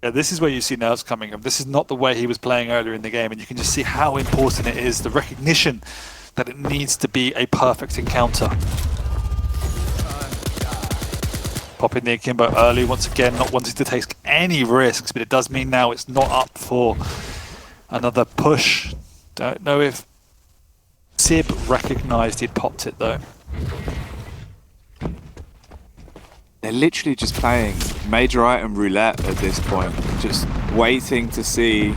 Speaker 4: Yeah, this is where you see nerves coming up. This is not the way he was playing earlier in the game, and you can just see how important it is, the recognition that it needs to be a perfect encounter. Popping the akimbo early, once again, not wanting to take any risks, but it does mean now it's not up for another push. Don't know if Sib recognized he'd popped it though.
Speaker 1: They're literally just playing major item roulette at this point, just waiting to see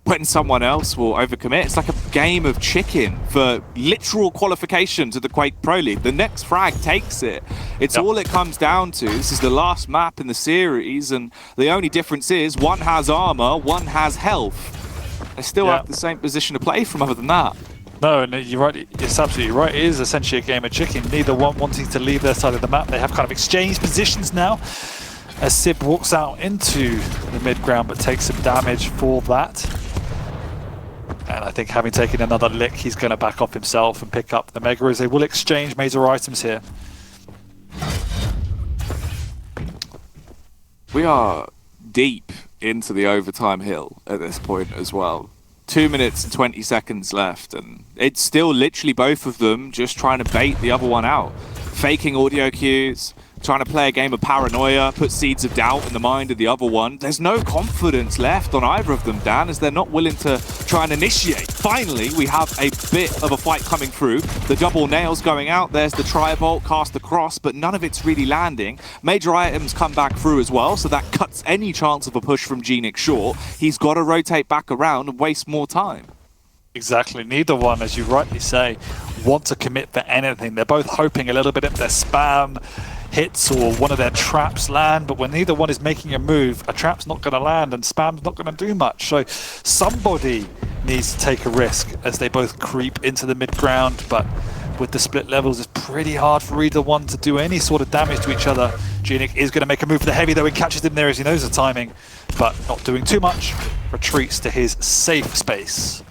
Speaker 1: when someone else will overcommit. It's like a game of chicken for literal qualification to the Quake Pro League. The next frag takes it. It's all it comes down to. This is the last map in the series, and the only difference is one has armor, one has health. They still have the same position to play from other than that.
Speaker 4: No, and you're right, it's absolutely right. It is essentially a game of chicken. Neither one wanting to leave their side of the map. They have kind of exchanged positions now as Sib walks out into the mid-ground, but takes some damage for that. And I think having taken another lick, he's going to back off himself and pick up the Mega, as they will exchange major items here.
Speaker 1: We are deep into the overtime hill at this point as well. 2 minutes and 20 seconds left, and it's still literally both of them just trying to bait the other one out. Faking audio cues, trying to play a game of paranoia, put seeds of doubt in the mind of the other one. There's no confidence left on either of them, Dan, as they're not willing to try and initiate. Finally, we have a bit of a fight coming through. The double nails going out. There's the tri-bolt, cast across, but none of it's really landing. Major items come back through as well, so that cuts any chance of a push from Gnik short. He's got to rotate back around and waste more time.
Speaker 4: Exactly. Neither one, as you rightly say, want to commit for anything. They're both hoping a little bit if their spam hits or one of their traps land, but when neither one is making a move, a trap's not going to land and spam's not going to do much. So somebody needs to take a risk as they both creep into the mid-ground, but with the split levels, it's pretty hard for either one to do any sort of damage to each other. Gnik is going to make a move for the heavy, though. He catches him there as he knows the timing, but not doing too much. Retreats to his safe space.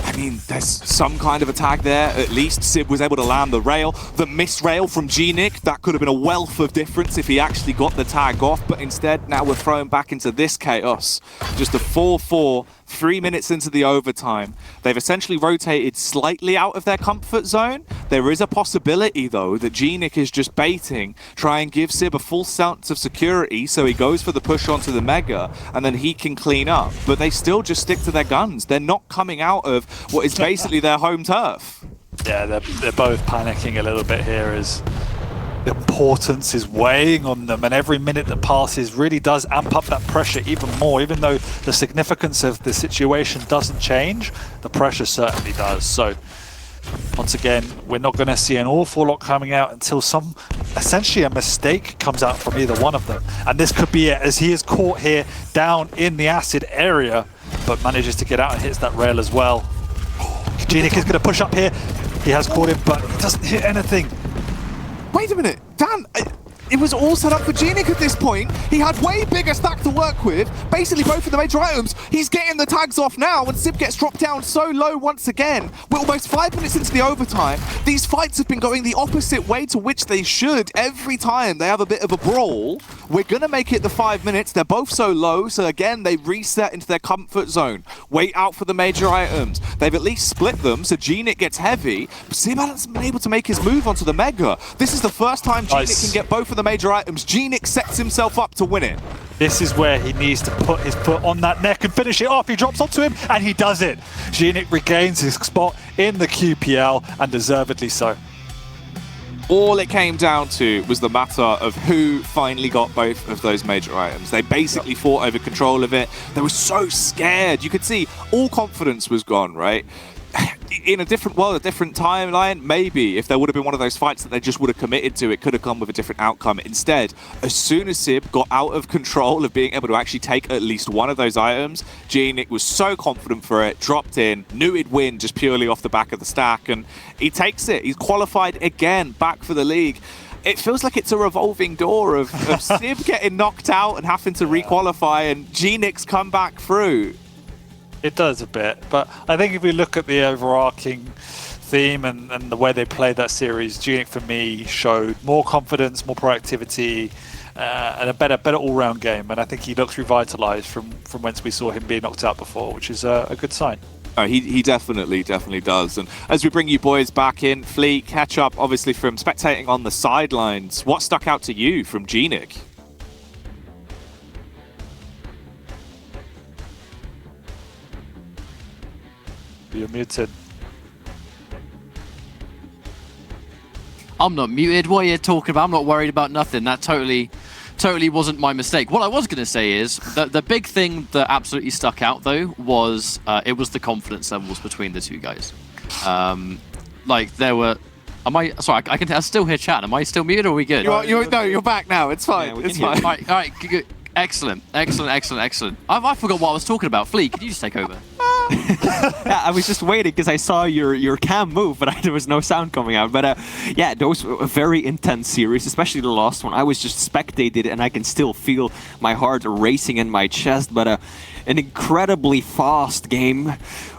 Speaker 1: I mean, there's some kind of attack there. At least Sib was able to land the rail. The missed rail from Gnik, that could have been a wealth of difference if he actually got the tag off. But instead, now we're thrown back into this chaos. Just a 4-4, 3 minutes into the overtime. They've essentially rotated slightly out of their comfort zone. There is a possibility, though, that Gnik is just baiting, try and give Sib a full sense of security, so he goes for the push onto the Mega, and then he can clean up. But they still just stick to their guns. They're not coming out of what is basically their home turf.
Speaker 4: Yeah, they're both panicking a little bit here as the importance is weighing on them, and every minute that passes really does amp up that pressure even more. Even though the significance of the situation doesn't change, the pressure certainly does. So once again, we're not going to see an awful lot coming out until essentially a mistake comes out from either one of them. And this could be it, as he is caught here down in the acid area, but manages to get out and hits that rail as well. Gnik is going to push up here. He has caught him, but he doesn't hit anything.
Speaker 1: Wait a minute, Dan, it was all set up for Gnik at this point. He had way bigger stack to work with. Basically both of the major items. He's getting the tags off now, and Sib gets dropped down so low once again. We're almost 5 minutes into the overtime. These fights have been going the opposite way to which they should. Every time they have a bit of a brawl, we're gonna make it the 5 minutes. They're both so low, so again, they reset into their comfort zone. Wait out for the major items. They've at least split them, so Gnik gets heavy. But Sib hasn't been able to make his move onto the Mega. This is the first time Gnik can get both of the major items. Gnik sets himself up to win it.
Speaker 4: This is where he needs to put his foot on that neck and finish it off. He drops onto him, and he does it. Gnik regains his spot in the QPL, and deservedly so.
Speaker 1: All it came down to was the matter of who finally got both of those major items. They basically fought over control of it. They were so scared. You could see all confidence was gone, right? In a different world, a different timeline, maybe if there would have been one of those fights that they just would have committed to, it could have come with a different outcome. Instead, as soon as Sib got out of control of being able to actually take at least one of those items, Gnik was so confident for it, dropped in, knew he'd win just purely off the back of the stack, and he takes it. He's qualified again, back for the league. It feels like it's a revolving door of Sib getting knocked out and having to requalify, and Gnik's come back through.
Speaker 4: It does a bit, but I think if we look at the overarching theme and the way they played that series, Gnik for me showed more confidence, more proactivity, and a better all-round game. And I think he looks revitalized from whence we saw him being knocked out before, which is a good sign.
Speaker 1: He definitely does. And as we bring you boys back in, Fleet, catch up obviously from spectating on the sidelines. What stuck out to you from Gnik?
Speaker 4: You're muted.
Speaker 3: I'm not muted. What are you talking about? I'm not worried about nothing. That totally wasn't my mistake. What I was going to say is that the big thing that absolutely stuck out, though, was it was the confidence levels between the two guys. Like, there were... Sorry, I can still hear chat. Am I still muted or are we good?
Speaker 1: You're back now. It's fine.
Speaker 2: Yeah,
Speaker 1: it's fine.
Speaker 3: All right, good. Excellent. I forgot what I was talking about. Flea, could you just take over?
Speaker 2: Yeah, I was just waiting because I saw your cam move, but there was no sound coming out. But yeah, those were a very intense series, especially the last one. I was just spectated, and I can still feel my heart racing in my chest. But an incredibly fast game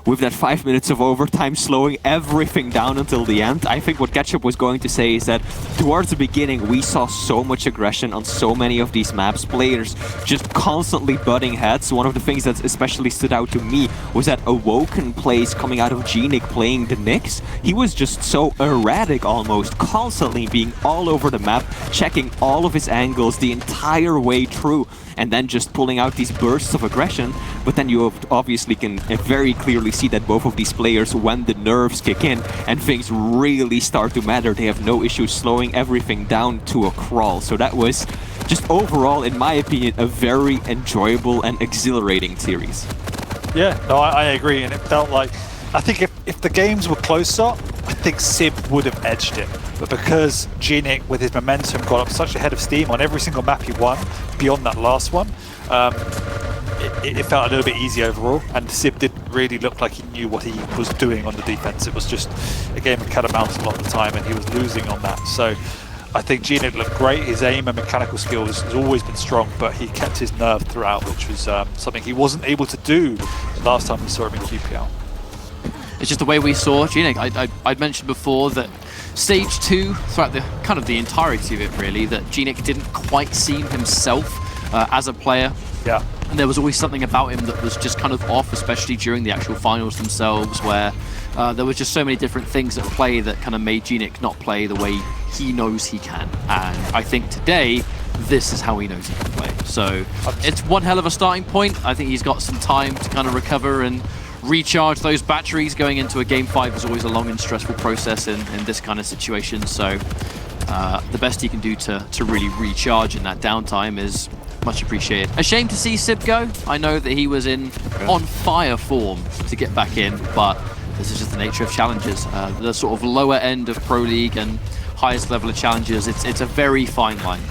Speaker 2: with that 5 minutes of overtime slowing everything down until the end. I think what Ketchup was going to say is that towards the beginning we saw so much aggression on so many of these maps, players just constantly butting heads. One of the things that especially stood out to me was that Awoken plays coming out of Gnik playing the Knicks. He was just so erratic almost, constantly being all over the map, checking all of his angles the entire way through, and then just pulling out these bursts of aggression. But then you obviously can very clearly see that both of these players, when the nerves kick in and things really start to matter, they have no issue slowing everything down to a crawl. So that was just overall, in my opinion, a very enjoyable and exhilarating series.
Speaker 4: Yeah, no, I agree, and it felt like, I think if the games were closer, I think Sib would have edged it. But because Gnik, with his momentum, got up such a head of steam on every single map he won, beyond that last one, it felt a little bit easy overall, and Sib didn't really look like he knew what he was doing on the defense. It was just a game of cat and mouse a lot of the time, and he was losing on that. So I think Gnik looked great. His aim and mechanical skills has always been strong, but he kept his nerve throughout, which was something he wasn't able to do last time we saw him in QPL.
Speaker 3: It's just the way we saw Gnik. I'd mentioned before that stage 2, throughout the kind of the entirety of it really, that Gnik didn't quite seem himself as a player.
Speaker 4: Yeah.
Speaker 3: And there was always something about him that was just kind of off, especially during the actual finals themselves, where there were just so many different things at play that kind of made Gnik not play the way he knows he can. And I think today, this is how he knows he can play. So it's one hell of a starting point. I think he's got some time to kind of recover and recharge those batteries. Going into a game 5 is always a long and stressful process in this kind of situation. So the best he can do to really recharge in that downtime is much appreciated. A shame to see Sib go. I know that he was in on fire form to get back in, but this is just the nature of challenges. The sort of lower end of Pro League and highest level of challenges, it's a very fine line.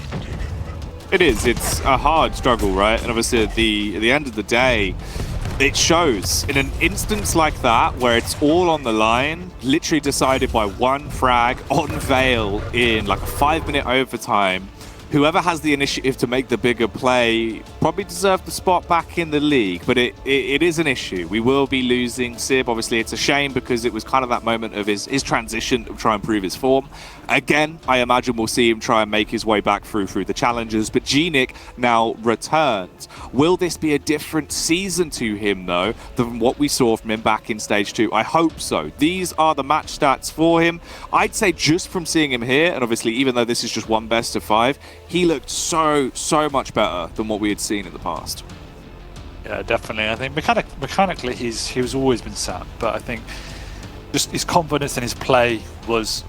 Speaker 1: It is. It's a hard struggle, right? And obviously at the end of the day, it shows in an instance like that where it's all on the line, literally decided by one frag on Vale in like a 5-minute overtime. Whoever has the initiative to make the bigger play probably deserved the spot back in the league, but it is an issue. We will be losing Sib. Obviously, it's a shame because it was kind of that moment of his transition to try and prove his form. Again, I imagine we'll see him try and make his way back through the challenges, but Gnik now returns. Will this be a different season to him, though, than what we saw from him back in Stage 2? I hope so. These are the match stats for him. I'd say just from seeing him here, and obviously even though this is just one best of 5, he looked so much better than what we had seen in the past.
Speaker 4: Yeah, definitely. I think mechanically he was always been sound, but I think just his confidence in his play was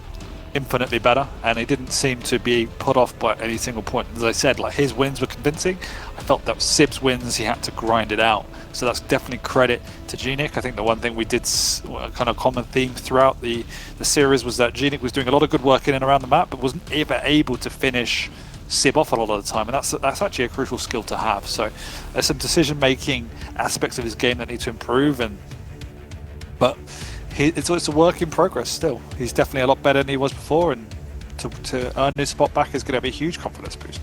Speaker 4: infinitely better, and he didn't seem to be put off by any single point. As I said, like his wins were convincing. I felt that was Sib's wins, he had to grind it out. So that's definitely credit to Gnik. I think the one thing we did, a kind of common theme throughout the series, was that Gnik was doing a lot of good work in and around the map, but wasn't ever able to finish Sib off a lot of the time, and that's actually a crucial skill to have. So there's some decision-making aspects of his game that need to improve, but it's a work in progress still. He's definitely a lot better than he was before, and to earn his spot back is going to be a huge confidence boost.